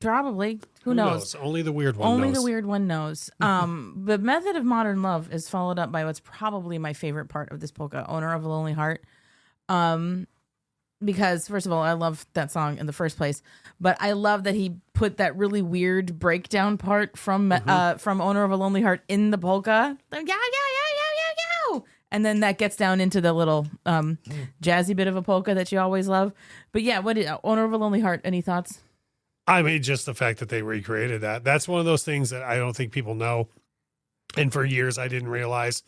probably. Who knows?
Only the weird one.
Only
knows.
the weird one knows. The Method of Modern Love is followed up by what's probably my favorite part of this polka, Owner of a Lonely Heart. Because first of all, I love that song in the first place, but I love that he put that really weird breakdown part from Owner of a Lonely Heart in the polka. And then that gets down into the little jazzy bit of a polka that you always love. But yeah, Owner of a Lonely Heart, any thoughts?
I mean, just the fact that they recreated that. That's one of those things that I don't think people know. And for years, I didn't realize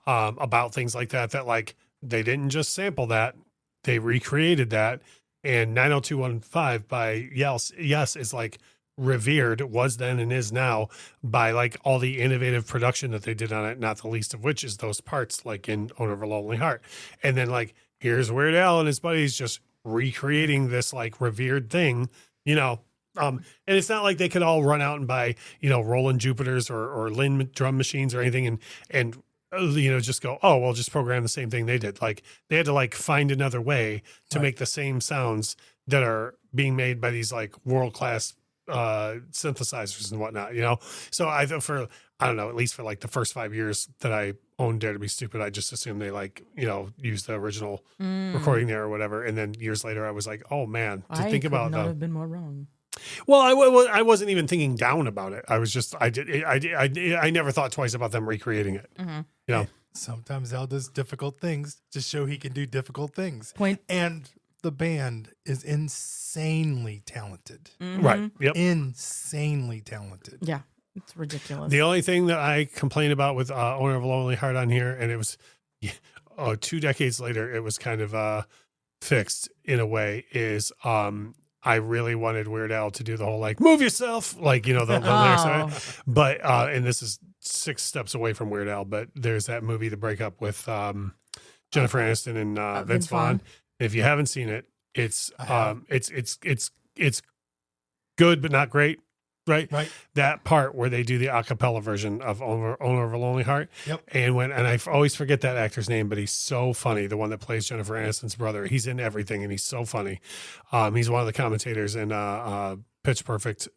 about things like that like they didn't just sample that. They recreated that. And 90215 by Yes is like revered, was then and is now, by like all the innovative production that they did on it, not the least of which is those parts like in Owner of a Lonely Heart. And then like, here's Weird Al and his buddies just recreating this like revered thing, and it's not like they could all run out and buy, Roland Jupiters or Lynn drum machines or anything and just go, oh, well, just program the same thing they did. Like they had to like find another way to make the same sounds that are being made by these like world-class synthesizers and whatnot, So I don't know, at least for like the first 5 years that I owned Dare to Be Stupid, I just assumed they like, used the original recording there or whatever. And then years later, I was like, oh man, think about
not
that.
have been more wrong.
Well, I wasn't even thinking down about it. I was just, I never thought twice about them recreating it.
sometimes Al does difficult things to show he can do difficult things.
Point.
And the band is insanely talented.
Right. Yep.
Insanely talented.
Yeah, it's ridiculous.
The only thing that I complain about with Owner of a Lonely Heart on here, and it was 2 decades later, it was kind of fixed in a way is I really wanted Weird Al to do the whole like move yourself, like the lyrics of it. But and this is 6 steps away from Weird Al, but there's that movie The Breakup with Jennifer Aniston and Vince Vaughn. If you haven't seen it, it's good but not great. Right. That part where they do the a cappella version of Owner of a Lonely Heart.
Yep.
And I always forget that actor's name, but he's so funny. The one that plays Jennifer Aniston's brother. He's in everything and he's so funny. He's one of the commentators in Pitch Perfect.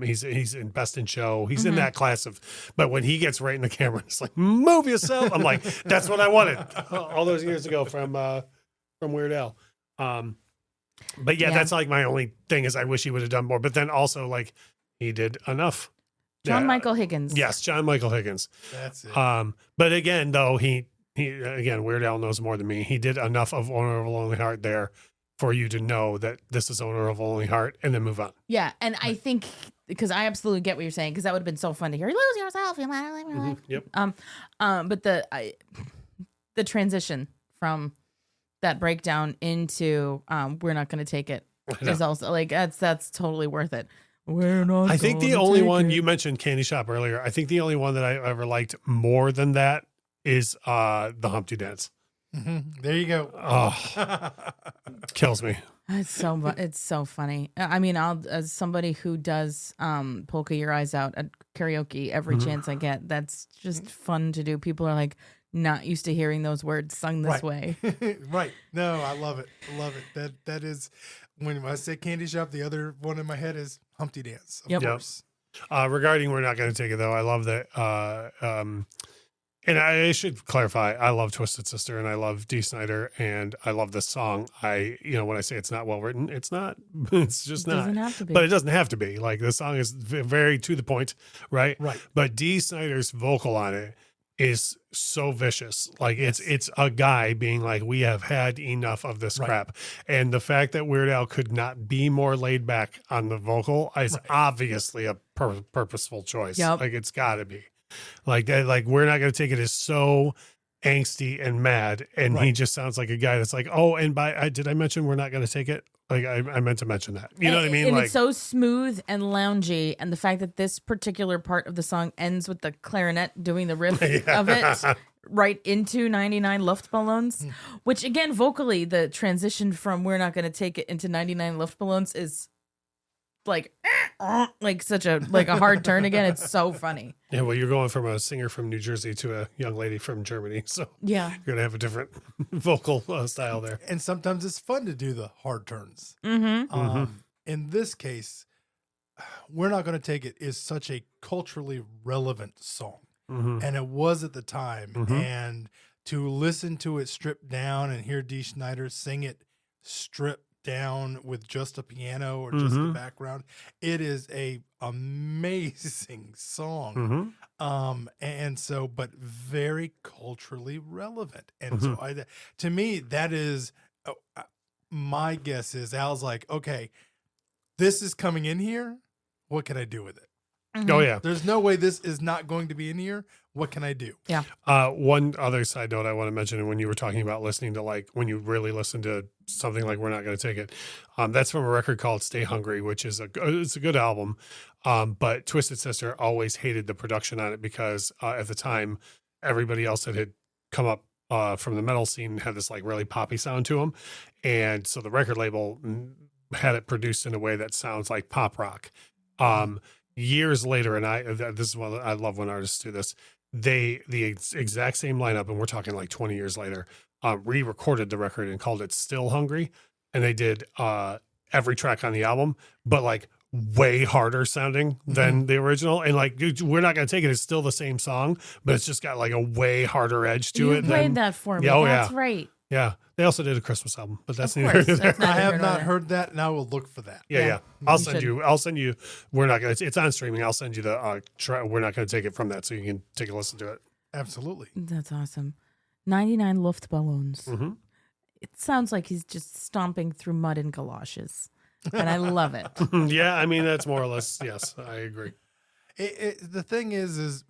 He's in Best in Show. He's in that class of, but when he gets right in the camera, it's like, move yourself. I'm like, that's what I wanted all those years ago from Weird Al. But yeah, that's like my only thing is I wish he would have done more. But then also like, he did enough.
John Michael Higgins.
Yes, John Michael Higgins.
That's it.
But again, though, he again, Weird Al knows more than me. He did enough of Owner of a Lonely Heart there for you to know that this is Owner of a Lonely Heart and then move on.
Yeah, and I think because I absolutely get what you're saying because that would have been so fun to hear. Lose yourself, you might live your life.
Yep.
But the transition from that breakdown into We're Not Going to Take It is also like that's totally worth it. We're not.
I think the only one you mentioned Candy Shop earlier. I think the only one that I ever liked more than that is the Humpty Dance.
There you go.
Oh, kills me.
It's so funny. I mean, as somebody who does Polka Your Eyes Out at karaoke every chance I get, that's just fun to do. People are like not used to hearing those words sung this way.
Right. No, I love it. I love it. That is when I say Candy Shop, the other one in my head is Humpty Dance. Of course.
Regarding We're Not Going to Take It, though, I love that. And I should clarify, I love Twisted Sister and I love Dee Snider and I love this song. When I say it's not well written, it's not. It's just not.
It doesn't have to be.
But it doesn't have to be. Like the song is very to the point, right?
Right.
But Dee Snider's vocal on it is so vicious. Like it's a guy being like, we have had enough of this crap. And the fact that Weird Al could not be more laid back on the vocal is obviously a purposeful choice.
Yep.
Like it's gotta be like that. Like We're Not Going to Take It is so angsty and mad. And he just sounds like a guy that's like, oh, and did I mention We're Not Going to Take It? Like I meant to mention that. You know what I mean?
And
like,
it's so smooth and loungy, and the fact that this particular part of the song ends with the clarinet doing the riff of it right into 99 Luftballons, which again, vocally, the transition from We're Not Going to Take It into 99 Luftballons is like such a hard turn again. It's so funny.
Yeah, well, you're going from a singer from New Jersey to a young lady from Germany, so
yeah,
you're gonna have a different vocal style there.
And sometimes it's fun to do the hard turns. In this case, We're Not Going to Take It is such a culturally relevant song, and it was at the time. And to listen to it stripped down and hear Dee Snider sing it stripped down with just a piano or just the background, it is a amazing song. And so, but very culturally relevant. And so to me, that is my guess is Al's like, okay, this is coming in here. What can I do with it?
Oh yeah.
There's no way this is not going to be in here. What can I do?
Yeah.
One other side note I want to mention, and when you were talking about listening to like when you really listen to something like We're Not Going to Take It, that's from a record called Stay Hungry, which is it's a good album. But Twisted Sister always hated the production on it because at the time everybody else that had come up from the metal scene had this like really poppy sound to them, and so the record label had it produced in a way that sounds like pop rock. Years later, and this is what I love when artists do this. The exact same lineup, and we're talking like 20 years later, re-recorded the record and called it Still Hungry, and they did every track on the album, but like way harder sounding than the original. And like, We're Not Going to Take It is still the same song, but it's just got like a way harder edge to it.
You played that for me.
Yeah,
That's right.
Yeah, they also did a Christmas album, but that's
Of
neither
course,
here nor
that's
there.
I have
neither
not
nor
heard that, and I will look for that.
Yeah.
You
I'll send you. We're Not Going to. It's on streaming. I'll send you the. We're Not Going to Take It from that, so you can take a listen to it.
Absolutely.
That's awesome. 99 Luftballons. It sounds like he's just stomping through mud in galoshes, and I love it.
Yeah, I mean that's more or less. Yes, I agree.
The thing is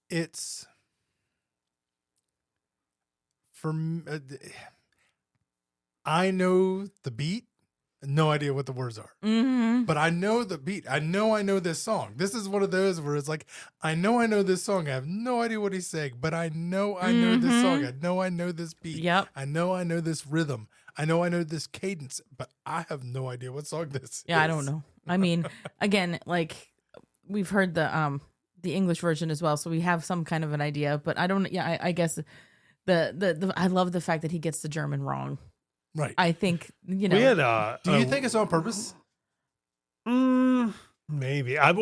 it's I know the beat, no idea what the words are, but I know the beat. I know this song. This is one of those where it's like, I know this song. I have no idea what he's saying, but I know this song. I know this beat.
Yep.
I know this rhythm. I know this cadence, but I have no idea what song this is.
Yeah, I don't know. I mean, again, like we've heard the English version as well, so we have some kind of an idea. But I don't. Yeah, I guess the I love the fact that he gets the German wrong.
Right.
I think you know.
We had,
do you think it's on purpose?
Maybe. I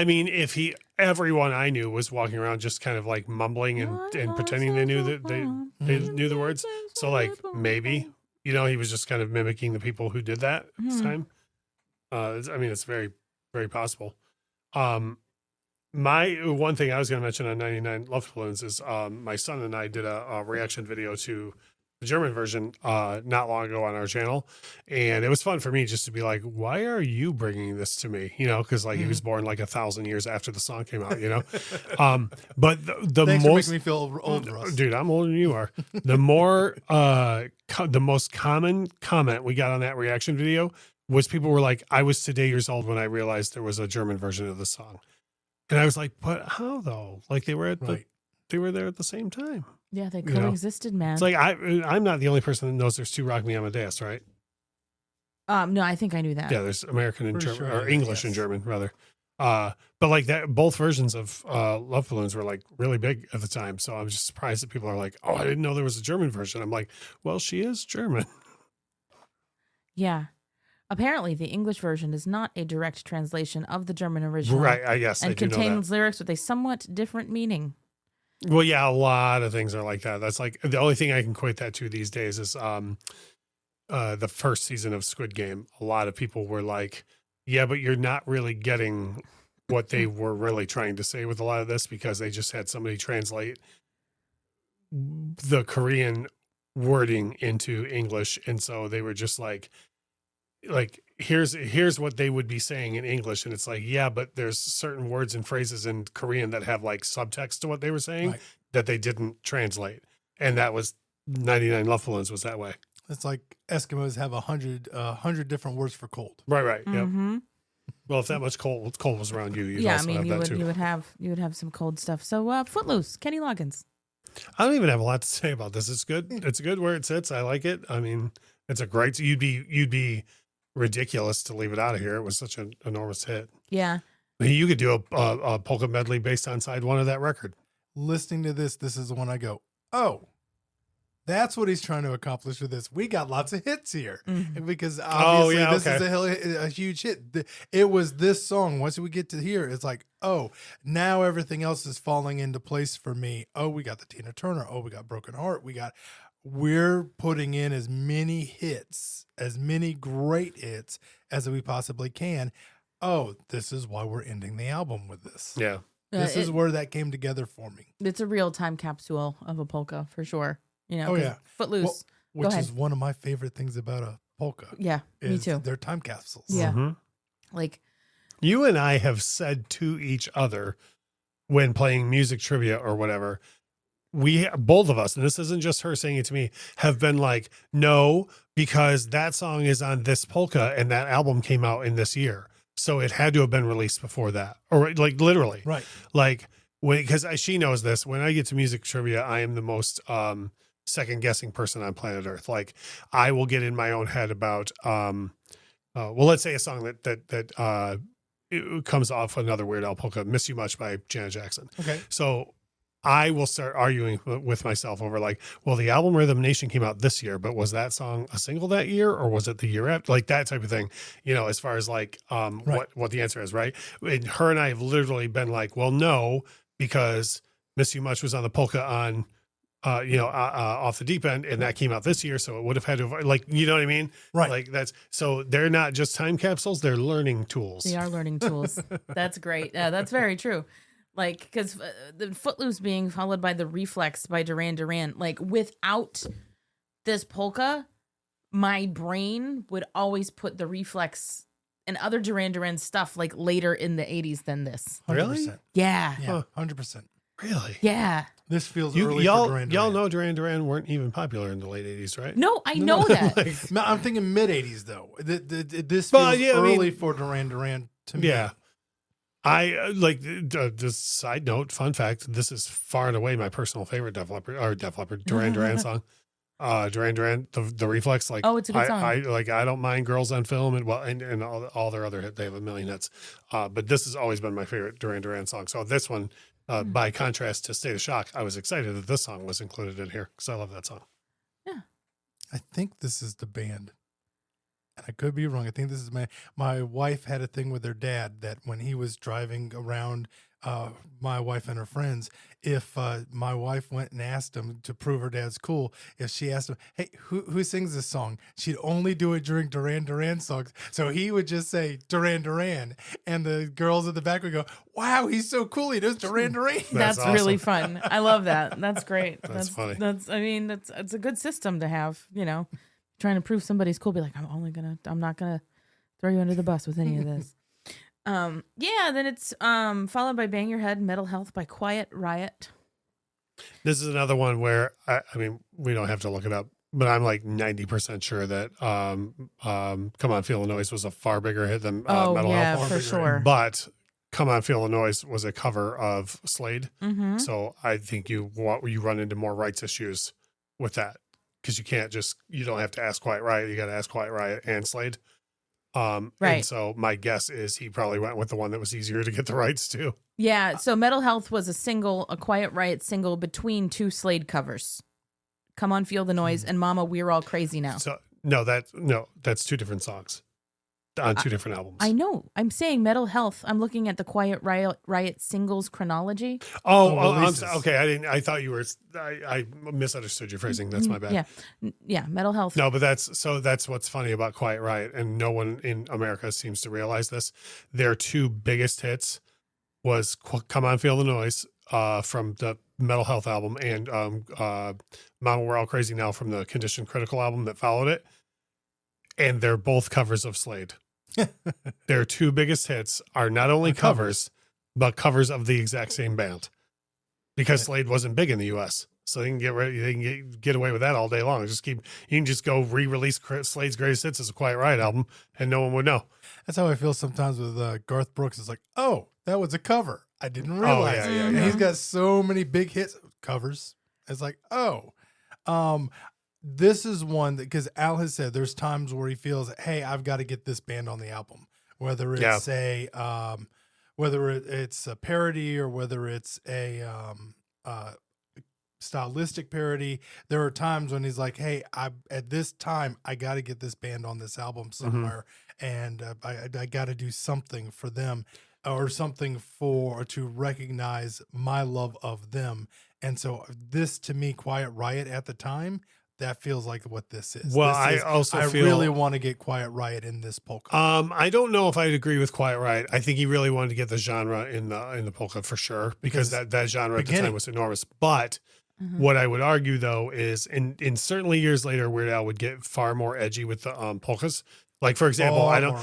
mean, if everyone I knew was walking around just kind of like mumbling and pretending they knew that they knew the words. So like maybe, he was just kind of mimicking the people who did that at the time. I mean, it's very, very possible. My one thing I was going to mention on 99 Love Balloons is my son and I did a reaction video to the German version not long ago on our channel, and it was fun for me just to be like, why are you bringing this to me, because like he was born like 1,000 years after the song came out, but the
Thanks
most
for making me feel old, Russ.
Dude, I'm older than you are. The more the most common comment we got on that reaction video was people were like, I was today years old when I realized there was a German version of the song, and I was like, but how though? Like they were they were there at the same time.
Yeah, they coexisted, man.
It's like I'm not the only person that knows there's two Rock Me Amadeus, right?
No, I think I knew that.
Yeah, there's American and
Pretty
German,
sure,
or English and German rather. But like that, both versions of Love Balloons were like really big at the time. So I'm just surprised that people are like, "Oh, I didn't know there was a German version." I'm like, "Well, she is German."
Yeah. Apparently, the English version is not a direct translation of the German original.
Right? I guess
and
I do know
contains
that.
lyrics with a somewhat different meaning.
Well, yeah, a lot of things are like that. That's like the only thing I can equate that to these days is the first season of Squid Game. A lot of people were like, yeah, but you're not really getting what they were really trying to say with a lot of this, because they just had somebody translate the Korean wording into English. And so they were just like here's what they would be saying in English, and it's like, yeah, but there's certain words and phrases in Korean that have like subtext to what they were saying that they didn't translate, and that was 99 Love Balloons was that way.
It's like Eskimos have 100 different words for cold.
Right.
Mm-hmm.
Yep. Well, if that much cold was around you, you'd
Yeah, I
also
mean,
have that too.
you would have some cold stuff. So, Footloose, Kenny Loggins.
I don't even have a lot to say about this. It's good. It's good where it sits. I like it. I mean, it's a great. You'd be ridiculous to leave it out of here. It was such an enormous hit.
Yeah.
You could do a polka medley based on side one of that record.
Listening to this is the one I go, oh, that's what he's trying to accomplish with this. We got lots of hits here because obviously this is a huge hit. It was this song. Once we get to here, it's like, oh, now everything else is falling into place for me. Oh, we got the Tina Turner. Oh, we got Broken Heart. We're putting in as many hits, as many great hits as we possibly can. Oh, this is why we're ending the album with this.
Yeah.
This is where that came together for me.
It's a real time capsule of a polka for sure.
Oh, yeah.
Footloose.
Which is one of my favorite things about a polka.
Yeah, me too.
They're time capsules.
Yeah.
Mm-hmm.
Like,
you and I have said to each other when playing music trivia or whatever, we both of us, and this isn't just her saying it to me, have been like, no, because that song is on this polka and that album came out in this year. So it had to have been released before that, or like literally.
Right.
Like because she knows this, when I get to music trivia, I am the most second guessing person on planet Earth. Like I will get in my own head about, well, let's say a song that it comes off another Weird Al polka, Miss You Much by Janet Jackson.
Okay.
So I will start arguing with myself over like, well, the album Rhythm Nation came out this year, but was that song a single that year or was it the year after? Like that type of thing, as far as like what the answer is, right? And her and I have literally been like, well, no, because Miss You Much was on the polka on off the deep end, and that came out this year, so it would have had to have, like, you know what I mean?
Right.
Like that's, so they're not just time capsules, they're learning tools.
they are learning tools. That's great. That's very true. Like, because the Footloose being followed by the Reflex by Duran Duran, like without this polka, my brain would always put the Reflex and other Duran Duran stuff like later in the 80s than this.
100%.
Really?
Yeah.
Yeah, 100%.
Really?
Yeah.
This feels early
y'all,
for Duran
y'all
Duran.
know Duran Duran weren't even popular in the late 80s, right?
No, I know that.
No, I'm thinking mid 80s though. This feels early for Duran Duran to me.
Yeah. I like just side note, fun fact. This is far and away my personal favorite Def Leppard Duran Duran song. Duran Duran, the Reflex. Like,
Oh, it's a good song.
I don't mind Girls on Film and all their other hits. They have a million hits. But this has always been my favorite Duran Duran song. So this one, by contrast to State of Shock, I was excited that this song was included in here because I love that song.
Yeah.
I think this is the band. And I could be wrong. I think this is my wife had a thing with her dad that when he was driving around my wife and her friends, if my wife went and asked him to prove her dad's cool, if she asked him, hey, who sings this song? She'd only do it during Duran Duran songs. So he would just say Duran Duran. And the girls at the back would go, wow, he's so cool. He does Duran Duran.
That's
awesome.
really fun. I love that. That's great.
That's funny.
It's a good system to have, trying to prove somebody's cool. Be like, I'm not gonna throw you under the bus with any of this. Then it's followed by Bang Your Head, Mental Health by Quiet Riot.
This is another one where I mean, we don't have to look it up, but I'm like 90% sure that Come On Feel the Noise was a far bigger hit than Mental Health.
For sure.
But Come On Feel the Noise was a cover of Slade.
Mm-hmm.
So I think you run into more rights issues with that. Because you don't have to ask Quiet Riot. You got to ask Quiet Riot and Slade.
Right.
And so my guess is he probably went with the one that was easier to get the rights to.
Yeah. So Mental Health was a Quiet Riot single between two Slade covers. Come On, Feel the Noise and Mama, We're All Crazy Now.
So that's two different songs on two different albums.
I know. I'm saying Mental Health. I'm looking at the Quiet Riot singles chronology.
Okay. I thought you were. I misunderstood your phrasing. That's my bad.
Yeah. Mental Health.
No, but that's what's funny about Quiet Riot, and no one in America seems to realize this. Their two biggest hits was "Come On, Feel the Noise" from the Mental Health album, and "Mama, We're All Crazy Now" from the Condition Critical album that followed it. And they're both covers of Slade. Their two biggest hits are not only covers, but covers of the exact same band. Because Slade wasn't big in the U.S., so they can get away with that all day long. You can just go re-release Slade's greatest hits as a Quiet Riot album, and no one would know.
That's how I feel sometimes with Garth Brooks. It's like, oh, that was a cover. I didn't realize.
Yeah.
And he's got so many big hits covers. It's like, oh. This is one that, because Al has said there's times where he feels, hey, I've got to get this band on the album, whether it's it's a parody or whether it's a stylistic parody. There are times when he's like, hey, at this time I got to get this band on this album somewhere, and I got to do something for them or something to recognize my love of them. And so this, to me, Quiet Riot at the time, that feels like what this is.
Well,
I really want to get Quiet Riot in this polka.
I don't know if I'd agree with Quiet Riot. I think he really wanted to get the genre in the polka for sure, because that genre at the time was enormous. But what I would argue though is, in certainly years later, Weird Al would get far more edgy with the polkas. Like, for example, I don't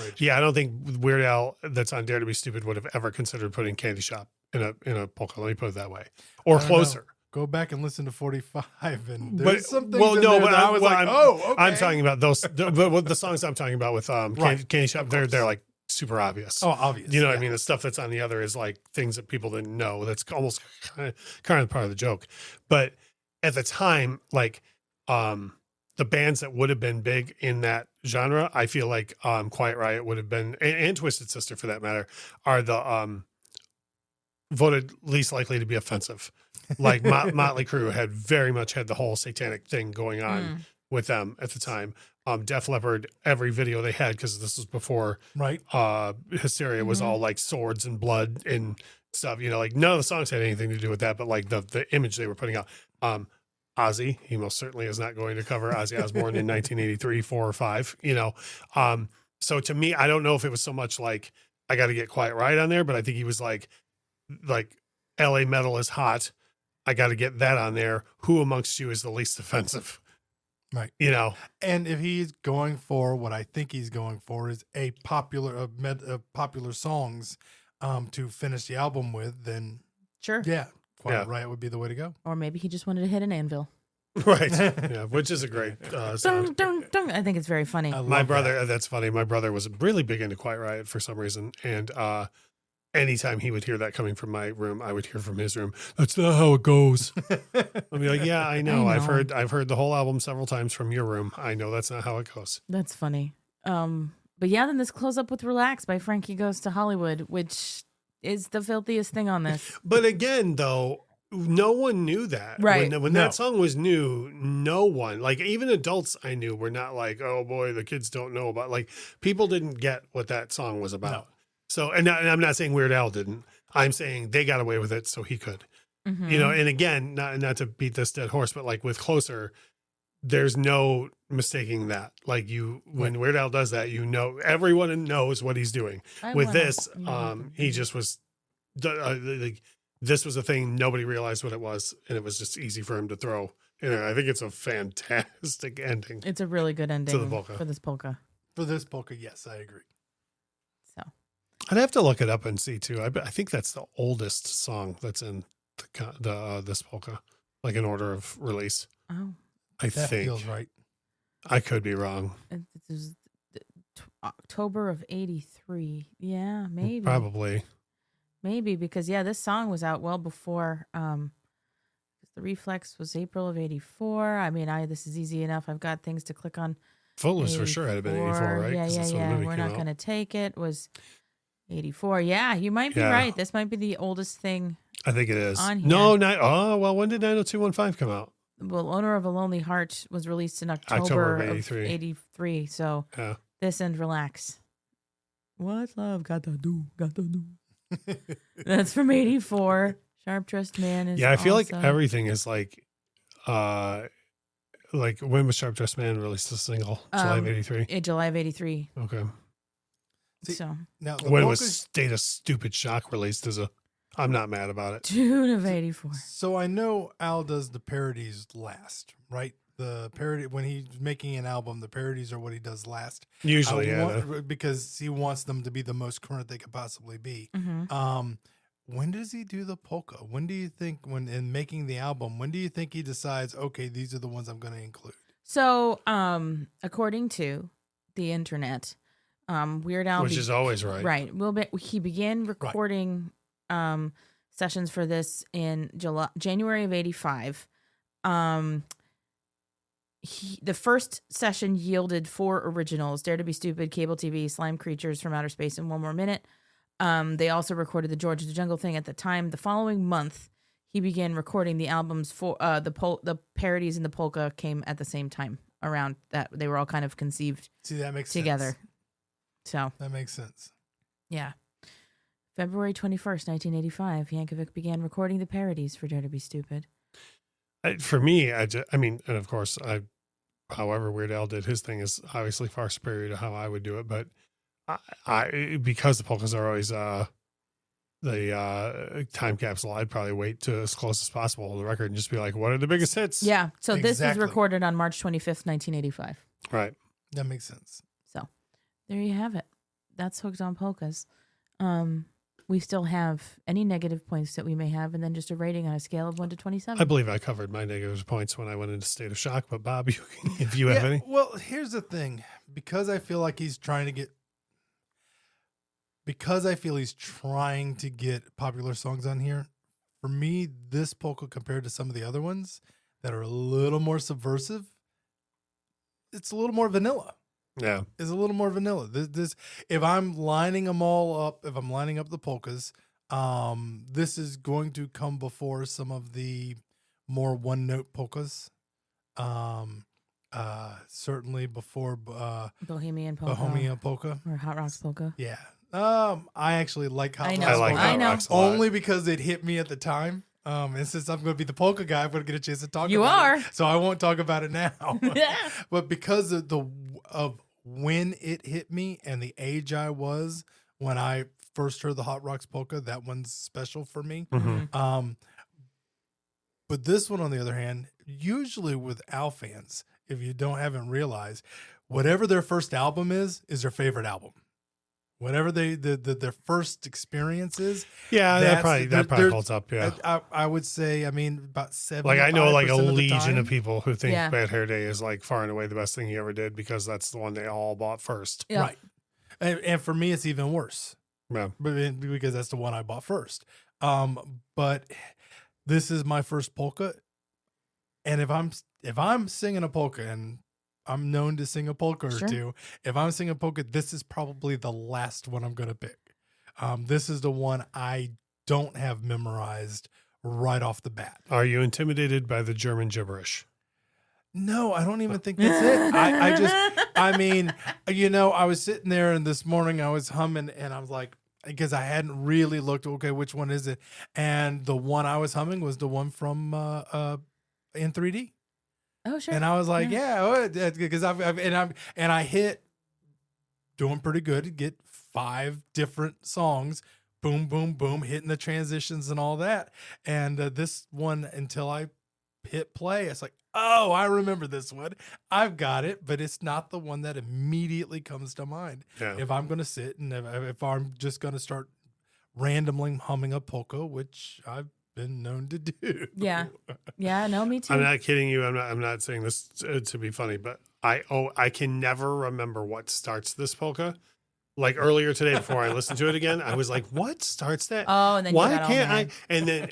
think Weird Al, that's on Dare to Be Stupid, would have ever considered putting Candy Shop in a polka. Let me put it that way, or Closer.
Go back and listen to 45, and
but I was like, okay. I'm talking about those. But the songs I'm talking about with Candy Shop, they're like super obvious.
Oh, obvious.
You know what I mean? The stuff that's on the other is like things that people didn't know. That's almost kind of part of the joke. But at the time, like the bands that would have been big in that genre, I feel like Quiet Riot would have been, and Twisted Sister for that matter, are the voted least likely to be offensive. Like Motley Crue very much had the whole satanic thing going on with them at the time. Def Leppard, every video they had, because this was before Hysteria was all like swords and blood and stuff. Like none of the songs had anything to do with that, but like the image they were putting out. Ozzy, he most certainly is not going to cover Ozzy Osbourne in 1983, 4 or 5. So to me, I don't know if it was so much like I got to get Quiet Riot on there, but I think he was like LA metal is hot. I got to get that on there. Who amongst you is the least offensive?
Right. And if he's going for what I think he's going for is a popular songs to finish the album with, then
sure.
Yeah. Quiet Riot would be the way to go.
Or maybe he just wanted to hit an anvil.
Right. Yeah, which is a great
Dun,
sound.
dun, dun. I think it's very funny.
My brother, that's funny. My brother was really big into Quiet Riot for some reason. And anytime he would hear that coming from my room, I would hear from his room, "That's not how it goes." I'd be like, "Yeah, I know. I've heard the whole album several times from your room. I know that's not how it goes."
That's funny. But yeah, then this close up with Relax by Frankie Goes to Hollywood, which is the filthiest thing on this.
But again, though, no one knew that.
Right.
When that song was new, no one, like even adults I knew were not like, "Oh boy, the kids don't know about," like people didn't get what that song was about.
No.
So, and I'm not saying Weird Al didn't. I'm saying they got away with it, so he could.
Mhm.
You know, and again, not to beat this dead horse, but like with Closer, there's no mistaking that. Like when Weird Al does that, you know, everyone knows what he's doing. With this, he just was, like, this was a thing nobody realized what it was, and it was just easy for him to throw. And I think it's a fantastic ending.
It's a really good ending
To the polka.
for this polka.
For this polka, yes, I agree.
So
I'd have to look it up and see too. I think that's the oldest song that's in this polka, like in order of release.
oh,
I
That
think
feels right.
I could be wrong.
it was October of '83. Yeah, maybe.
Probably.
Maybe because this song was out well before. The Reflex was April of '84. I mean, this is easy enough. I've got things to click on.
Footloose for sure had been 84, right?
Yeah,
'Cause that's when the movie
We're
came
not
out.
going to take it. Was 84. Yeah, you might be
Yeah.
right. This might be the oldest thing.
I think it is.
on here.
No, when did 90215 come out?
Well, Owner of a Lonely Heart was released in October
October of
of
83.
83. So
Yeah.
this and Relax. What's love got to do? Got to do. That's from '84. Sharp Dressed Man is.
Yeah, I feel like
also-
everything is like when was Sharp Dressed Man released a single? July of 83.
July of '83.
Okay.
See,
So
Now, the
When was
polkas,
State of Stupid Shock released I'm not mad about it.
June of '84.
so I know Al does the parodies last, right? The parody, when he's making an album, the parodies are what he does last.
Usually,
Because he wants them to be the most current they could possibly be.
Mm-hmm.
When does he do the polka? When do you think, when in making the album, when do you think he decides, okay, these are the ones I'm going to include?
So, according to the internet, Weird Al,
which is always right.
right. He began recording sessions for this in January of '85. The first session yielded 4 originals: Dare to Be Stupid, Cable TV, Slime Creatures from Outer Space, and One More Minute. They also recorded the George of the Jungle thing at the time. The following month, he began recording the albums for the parodies in the polka came at the same time around that. They were all kind of conceived
See, that makes
together.
sense.
So,
That makes sense.
yeah. February 21st, 1985, Yankovic began recording the parodies for Dare to Be Stupid.
For me, I mean, and of course, however Weird Al did his thing is obviously far superior to how I would do it. But I because the polkas are always the time capsule, I'd probably wait to as close as possible on the record and just be like, what are the biggest hits?
Yeah. So this was
Exactly.
recorded on March 25th, 1985.
Right.
That makes sense.
So there you have it. That's Hooked on Polkas. We still have any negative points that we may have, and then just a rating on a scale of 1 to 27.
I believe I covered my negative points when I went into State of Shock, but Bob, if you have any.
Well, here's the thing. Because I feel he's trying to get popular songs on here, for me, this polka compared to some of the other ones that are a little more subversive, it's a little more vanilla.
Yeah.
Is a little more vanilla. This if I'm lining them all up, if I'm lining up the polkas, this is going to come before some of the more one-note polkas. Certainly before
Bohemian Polka.
Bohemian polka.
Or Hot Rocks Polka.
Yeah. I actually like Hot
I know.
Rocks
I like
polka.
I
Hot
know.
Rocks a lot.
Only because it hit me at the time. And since I'm going to be the polka guy, I'm going to get a chance to talk
You
about
are.
it. So I won't talk about it now.
Yeah.
But because of when it hit me and the age I was when I first heard the Hot Rocks polka, that one's special for me.
Mm-hmm.
But this one, on the other hand, usually with Al fans, if you haven't realized, whatever their first album is their favorite album. Whatever their first experiences.
Yeah, that probably holds up. Yeah,
I would say. I mean, about 75%.
Like I know like a legion
time.
of people who think
Yeah.
Bad Hair Day is like far and away the best thing he ever did because that's the one they all bought first.
Yeah.
Right. And for me, it's even worse.
Yeah.
Because that's the one I bought first. But this is my first polka, and if I'm singing a polka, and I'm known to sing a polka or two, if I'm singing a polka, this is probably the last one I'm going to pick. This is the one I don't have memorized right off the bat.
Are you intimidated by the German gibberish?
No, I don't even think that's it. I mean, I was sitting there and this morning I was humming and I was like, because I hadn't really looked, okay, which one is it? And the one I was humming was the one from in 3D.
Oh, sure.
And I was like, yeah, because I hit doing pretty good to get 5 different songs, boom, boom, boom, hitting the transitions and all that. And this one, until I hit play, it's like, oh, I remember this one. I've got it, but it's not the one that immediately comes to mind.
Yeah.
If I'm going to sit and if I'm just going to start randomly humming a polka, which I've been known to do.
Yeah. Yeah, no, me too.
I'm not kidding you. I'm not saying this to be funny, but I can never remember what starts this polka. Like earlier today, before I listened to it again, I was like, "What starts that?
Oh, and then
why
you got
can't
all
I?"
mad.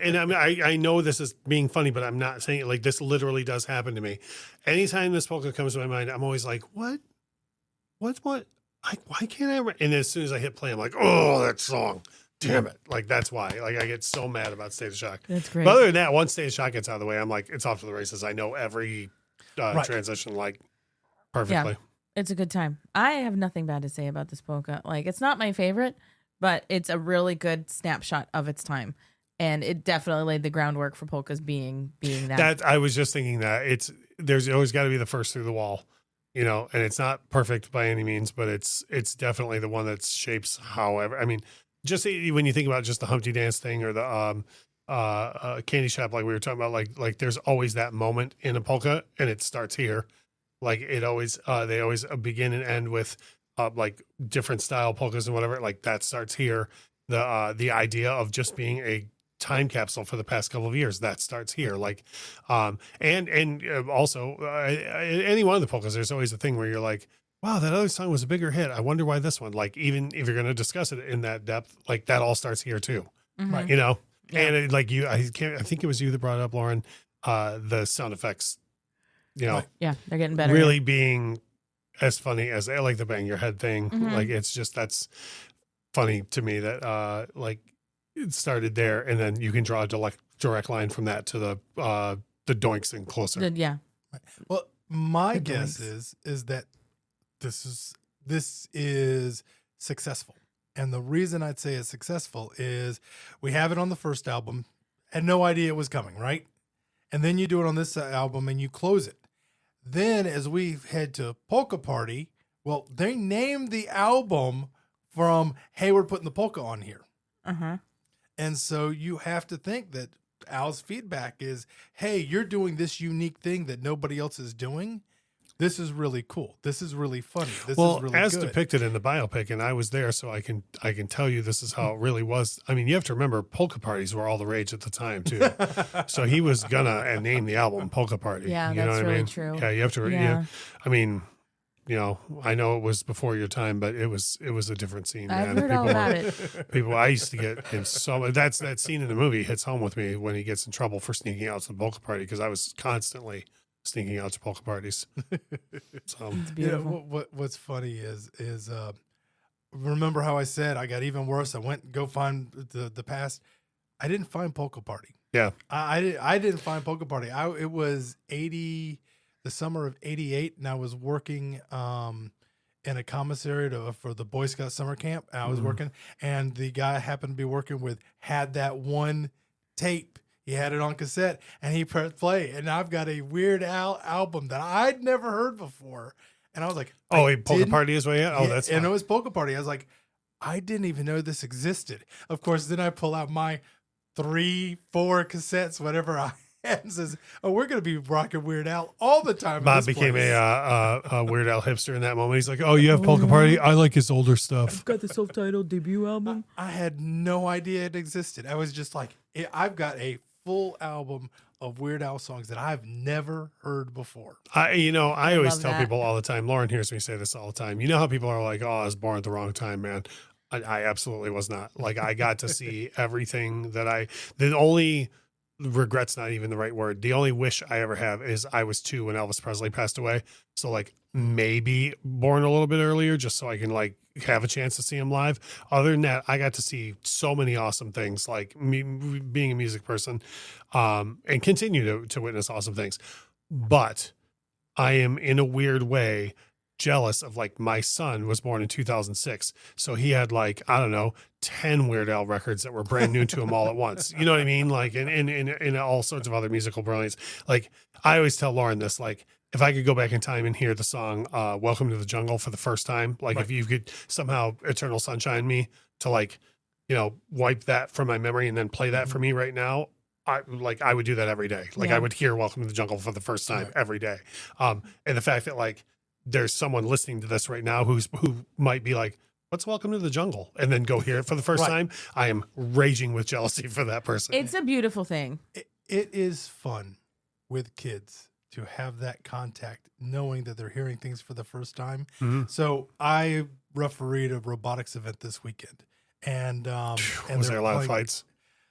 And I mean, I know this is being funny, but I'm not saying it. Like this literally does happen to me. Anytime this polka comes to my mind, I'm always like, "What? Why can't I?" And as soon as I hit play, I'm like, "Oh, that song! Damn it!" Like that's why. Like I get so mad about State of Shock.
That's great.
But other than that, once State of Shock gets out of the way, I'm like, it's off to the races. I know every transition like perfectly.
Yeah. It's a good time. I have nothing bad to say about this polka. Like, it's not my favorite, but it's a really good snapshot of its time. And it definitely laid the groundwork for polkas being that.
That I was just thinking that there's always got to be the first through the wall, and it's not perfect by any means, but it's definitely the one that shapes however. I mean, just when you think about just the Humpty Dance thing or the candy shop, like we were talking about, like there's always that moment in a polka, and it starts here. Like it always, they always begin and end with like different style polkas and whatever. Like that starts here. The idea of just being a time capsule for the past couple of years, that starts here. Like, and also any one of the polkas, there's always a thing where you're like, wow, that other song was a bigger hit. I wonder why this one. Like even if you're going to discuss it in that depth, like that all starts here too.
Mhm.
Right.
Yeah. And I think it was you that brought up, Lauren, the sound effects.
Right.
Yeah, they're getting better.
Really being as funny as I like the bang your head thing.
Mhm.
Like it's just that's funny to me that like it started there and then you can draw a direct line from that to the doinks and closer.
Yeah.
Well, my
The
guess
doinks.
is that this is successful. And the reason I'd say it's successful is we have it on the first album, had no idea it was coming, right? And then you do it on this album and you close it. Then as we head to Polka Party, well, they named the album from, hey, we're putting the polka on here.
Uh-huh.
And so you have to think that Al's feedback is, hey, you're doing this unique thing that nobody else is doing. This is really cool. This is really funny. This is really
as
good.
depicted in the biopic, and I was there, so I can tell you this is how it really was. I mean, you have to remember polka parties were all the rage at the time too. So he was gonna name the album Polka Party.
Yeah,
you know
that's
what I
really
mean?
true.
Yeah, you have to.
Yeah.
Yeah. I mean, I know it was before your time, but it was a different scene.
I've
Man.
heard all about it.
People, I used to get him so. That scene in the movie hits home with me when he gets in trouble for sneaking out to the polka party because I was constantly sneaking out to polka parties. So
It's beautiful.
What's funny is remember how I said I got even worse. I went and go find the past. I didn't find Polka Party.
yeah,
I didn't find Polka Party. It was the summer of '88, and I was working in a commissary for the Boy Scout summer camp. I was working, and the guy I happened to be working with had that one tape. He had it on cassette, and he pressed play. And I've got a Weird Al album that I'd never heard before. And I was like,
Polka Party is way out. Oh,
yeah,
that's
and
fine.
it was Polka Party. I was like, I didn't even know this existed. Of course, then I pull out my 3-4 cassettes, whatever I and says, "Oh, we're going to be rocking Weird Al all the time." at
Bob
this
became
place."
a Weird Al hipster in that moment. He's like, "Oh, you have Polka Party? I like his older stuff."
Got the self-titled debut album.
I had no idea it existed. I was just like, I've got a full album of Weird Al songs that I've never heard before.
I always
love
tell
that.
people all the time. Lauren hears me say this all the time. You know how people are like, "Oh, I was born at the wrong time, man." I absolutely was not. Like, I got to see everything that the only regret's not even the right word. The only wish I ever have is I was 2 when Elvis Presley passed away. So like maybe born a little bit earlier just so I can like have a chance to see him live. Other than that, I got to see so many awesome things, like me being a music person, and continue to witness awesome things. But I am in a weird way jealous of, like, my son was born in 2006. So he had, like, I don't know, 10 Weird Al records that were brand new to him all at once. You know what I mean? Like, in all sorts of other musical brilliance. Like, I always tell Lauren this, like, if I could go back in time and hear the song Welcome to the Jungle for the first time, like, if you could somehow Eternal Sunshine me to, like, wipe that from my memory and then play that for me right now, I would do that every day. Like, I would hear Welcome to the Jungle for the first time every day. And the fact that, like, there's someone listening to this right now who might be like, what's Welcome to the Jungle? And then go hear it for the first time. I am raging with jealousy for that person.
It's a beautiful thing.
It is fun with kids to have that contact, knowing that they're hearing things for the first time.
Mhm.
So I refereed a robotics event this weekend, and
Was there a lot of fights?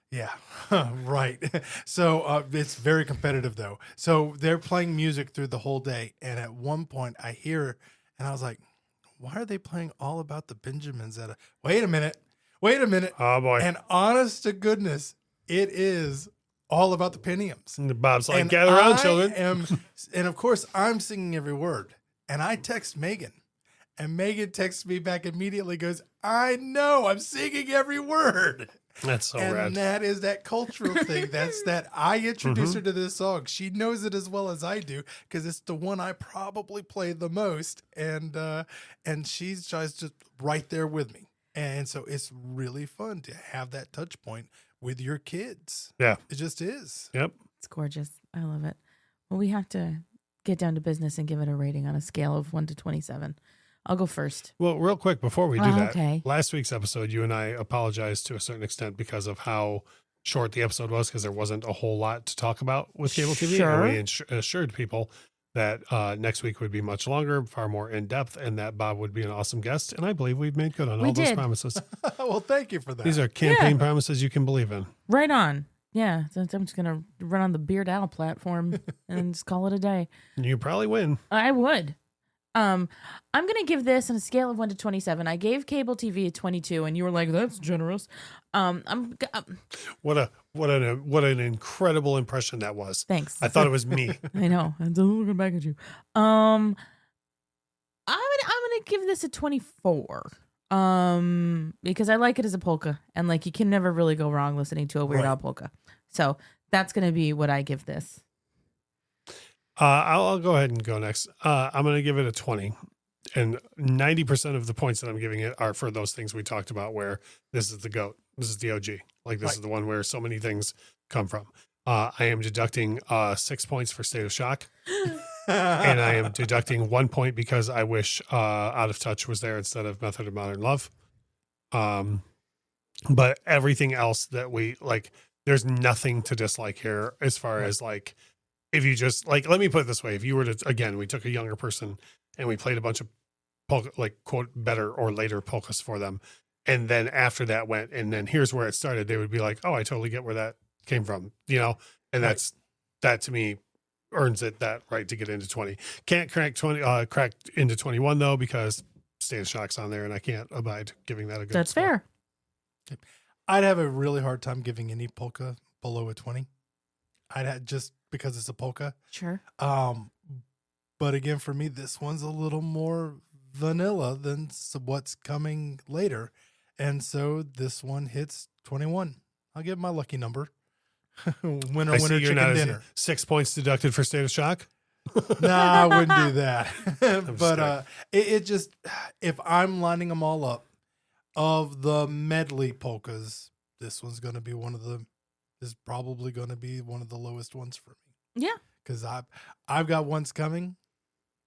Yeah, right. So it's very competitive, though. So they're playing music through the whole day. And at one point I hear, and I was like, why are they playing All About the Benjamins wait a minute.
Oh, boy.
And honest to goodness, it is All About the Pentiums.
And Bob's like,
And
gather around,
I
children.
and of course, I'm singing every word. And I text Megan. And Megan texts me back immediately, goes, I know, I'm singing every word.
That's so
And
rad.
that is that cultural thing. That's that I introduced her to this song. She knows it as well as I do because it's the one I probably play the most. And she's just right there with me. And so it's really fun to have that touch point with your kids.
Yeah.
It just is.
Yep.
It's gorgeous. I love it. Well, we have to get down to business and give it a rating on a scale of 1 to 27. I'll go first.
Well, real quick, before we do that,
okay.
last week's episode, you and I apologized to a certain extent because of how short the episode was, because there wasn't a whole lot to talk about with cable TV.
Sure.
And we assured people that next week would be much longer, far more in-depth, and that Bob would be an awesome guest. And I believe we've made good on all those
did.
promises.
Well, thank you for that.
These are campaign promises you can believe in.
Right on. Yeah. So I'm just going to run on the Beard Owl platform and just call it a day.
You probably win.
I would. I'm going to give this on a scale of 1 to 27. I gave cable TV a 22 and you were like, that's generous.
What an incredible impression that was.
Thanks.
I thought it was me.
I know. I'm looking back at you. I'm gonna give this a 24. Because I like it as a polka, and like you can never really go wrong listening to a Weird Al polka. So that's gonna be what I give this.
I'll go ahead and go next. I'm going to give it a 20. And 90% of the points that I'm giving it are for those things we talked about where this is the GOAT. This is the OG. Like, this is the one where so many things come from. I am deducting 6 points for State of Shock. And I am deducting 1 point because I wish Out of Touch was there instead of Method of Modern Love. But everything else that we, like, there's nothing to dislike here as far as, like, if you just, like, let me put it this way. If you were to, again, we took a younger person and we played a bunch of polka, like, quote, better or later polkas for them. And then after that went, and then here's where it started, they would be like, oh, I totally get where that came from, And that to me earns it that right to get into 20. Can't crack into 21 though, because State of Shock's on there and I can't abide giving that a good
That's
score.
fair.
I'd have a really hard time giving any polka below a 20. I'd have, just because it's a polka.
Sure.
But again, for me, this one's a little more vanilla than what's coming later. And so this one hits 21. I'll give my lucky number. winner, chicken dinner.
6 points deducted for State of Shock.
No, I wouldn't do that. But it just, if I'm lining them all up of the medley polkas, this one's going to be one of the is probably going to be one of the lowest ones for me.
Yeah.
Because I've got ones coming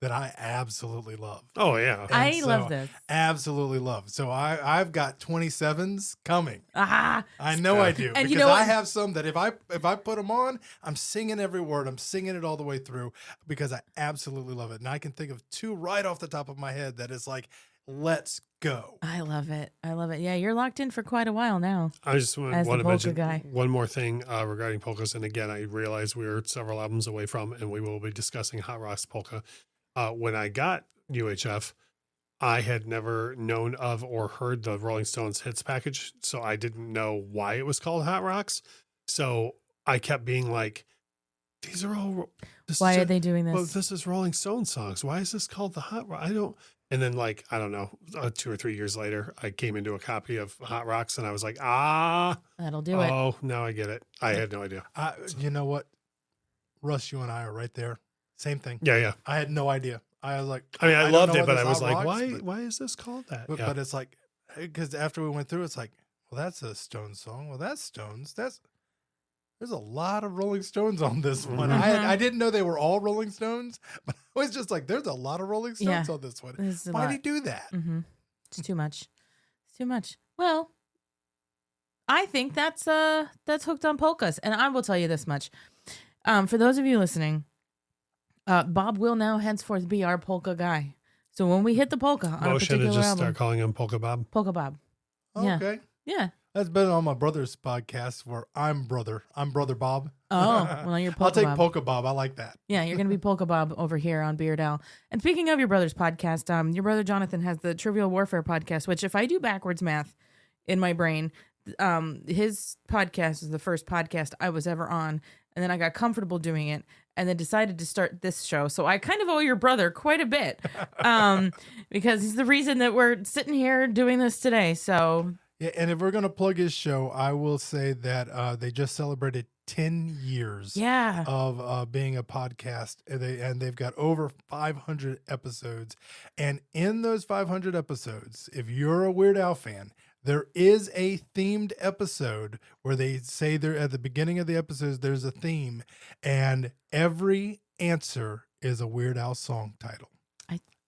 that I absolutely love.
Oh yeah.
And
I
so
love this.
Absolutely love. So I've got 27s coming.
Ah.
I know I do.
And
because
you know
I
what?
have some that if I put them on, I'm singing every word. I'm singing it all the way through because I absolutely love it. And I can think of two right off the top of my head that is like, let's go.
I love it. I love it. Yeah, you're locked in for quite a while now.
I just want
As the
to
polka
mention
guy.
one more thing regarding polkas. And again, I realize we're several albums away from, and we will be discussing Hot Rocks Polka. When I got UHF, I had never known of or heard the Rolling Stones hits package. So I didn't know why it was called Hot Rocks. So I kept being like, these are all.
Why are they doing this?
Well, this is Rolling Stones songs. Why is this called the Hot Rock? I don't. And then, like, I don't know, 2 or 3 years later, I came into a copy of Hot Rocks and I was like,
That'll do it.
oh, now I get it. I had no idea.
You know what? Russ, you and I are right there. Same thing.
Yeah.
I had no idea. I was like,
I mean, I
don't
loved
know
it,
what
but
this
I was
Hot
like,
Rocks,
why is this called that?
But,
Yeah.
but it's like, because after we went through, it's like, well, that's a Stones song. Well, that's Stones. There's a lot of Rolling Stones on this one.
Mhm.
I didn't know they were all Rolling Stones, but I was just like, there's a lot of Rolling Stones on this one.
This is a
Why
lot.
did he do that?
Mm-hmm. It's too much. It's too much. Well, I think that's Hooked on Polkas, and I will tell you this much: for those of you listening, Bob will now henceforth be our polka guy. So when we hit the polka on a
Motion to
particular
just
album,
start calling him Polka Bob.
Polka Bob. Yeah.
Okay.
Yeah.
That's been on my brother's podcast where I'm brother Bob.
Oh, well, you're Polka
I'll take
Bob.
Polka Bob. I like that.
Yeah, you're going to be Polka Bob over here on Beard Owl. And speaking of your brother's podcast, your brother Jonathan has the Trivial Warfare podcast, which if I do backwards math in my brain, his podcast is the first podcast I was ever on. And then I got comfortable doing it and then decided to start this show. So I kind of owe your brother quite a bit because he's the reason that we're sitting here doing this today. So
Yeah, and if we're going to plug his show, I will say that they just celebrated 10 years
yeah.
of being a podcast, and they've got over 500 episodes. And in those 500 episodes, if you're a Weird Al fan, there is a themed episode where they say there at the beginning of the episodes, there's a theme, and every answer is a Weird Al song title.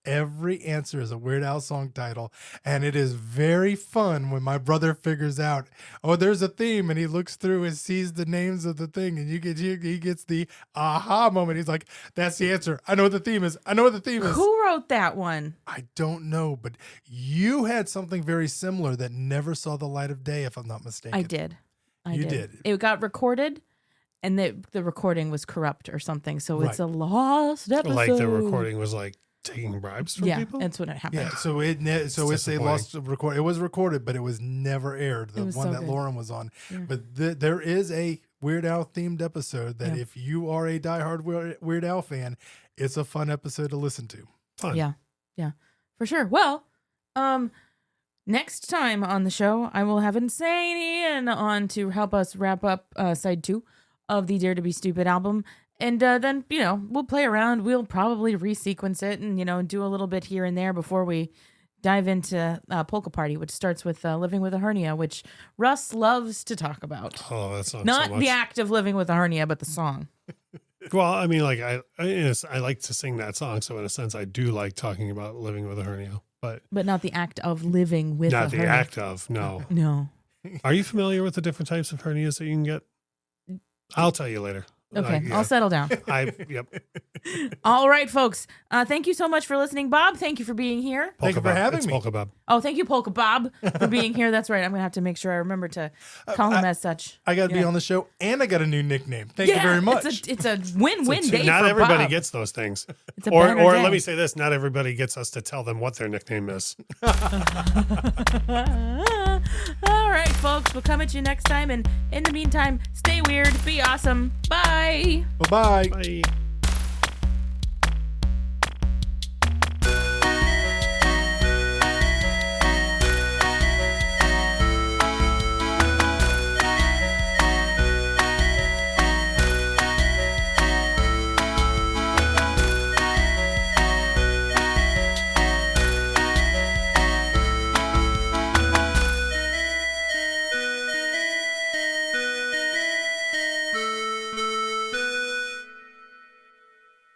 Every answer is a Weird Al song title, and it is very fun when my brother figures out, oh, there's a theme, and he looks through and sees the names of the thing, and he gets the aha moment. He's like, that's the answer. I know what the theme is.
Who wrote that one?
I don't know, but you had something very similar that never saw the light of day, if I'm not mistaken.
I did.
You did.
It got recorded, and the recording was corrupt or something. So it's a lost episode.
Like the recording was like taking bribes from people?
That's what happened.
Yeah, so it's a lost record. It was recorded, but it was never aired. The
It was
one
so
that
good.
Lauren was on.
Yeah.
But there is a Weird Al themed episode that if you are a diehard Weird Al fan, it's a fun episode to listen to.
Fun.
Yeah, for sure. Well, next time on the show, I will have Insane Ian on to help us wrap up side 2 of the Dare to Be Stupid album. And then, we'll play around. We'll probably resequence it and, do a little bit here and there before we dive into Polka Party, which starts with Living with a Hernia, which Russ loves to talk about.
Oh, that song
Not
so much.
the act of living with a hernia, but the song.
Well, I mean, like I like to sing that song, so in a sense, I do like talking about living with a hernia, but
But not the act of living with a
not the
hernia.
act of. No.
No.
Are you familiar with the different types of hernias that you can get? I'll tell you later.
Okay,
Yeah.
I'll settle down.
Yep.
All right, folks. Thank you so much for listening. Bob, thank you for being here.
Thank you for
Bob.
having
It's
me.
Polka Bob.
Oh, thank you, Polka Bob, for being here. That's right. I'm going to have to make sure I remember to call him as such.
I got to be on the show, and I got a new nickname. Thank you very much.
It's a win-win day
Not
for
everybody
Bob.
gets those things.
It's a
Or
banner day.
let me say this, not everybody gets us to tell them what their nickname is.
All right, folks. We'll come at you next time. And in the meantime, stay weird, be awesome. Bye.
Bye-bye.
Bye.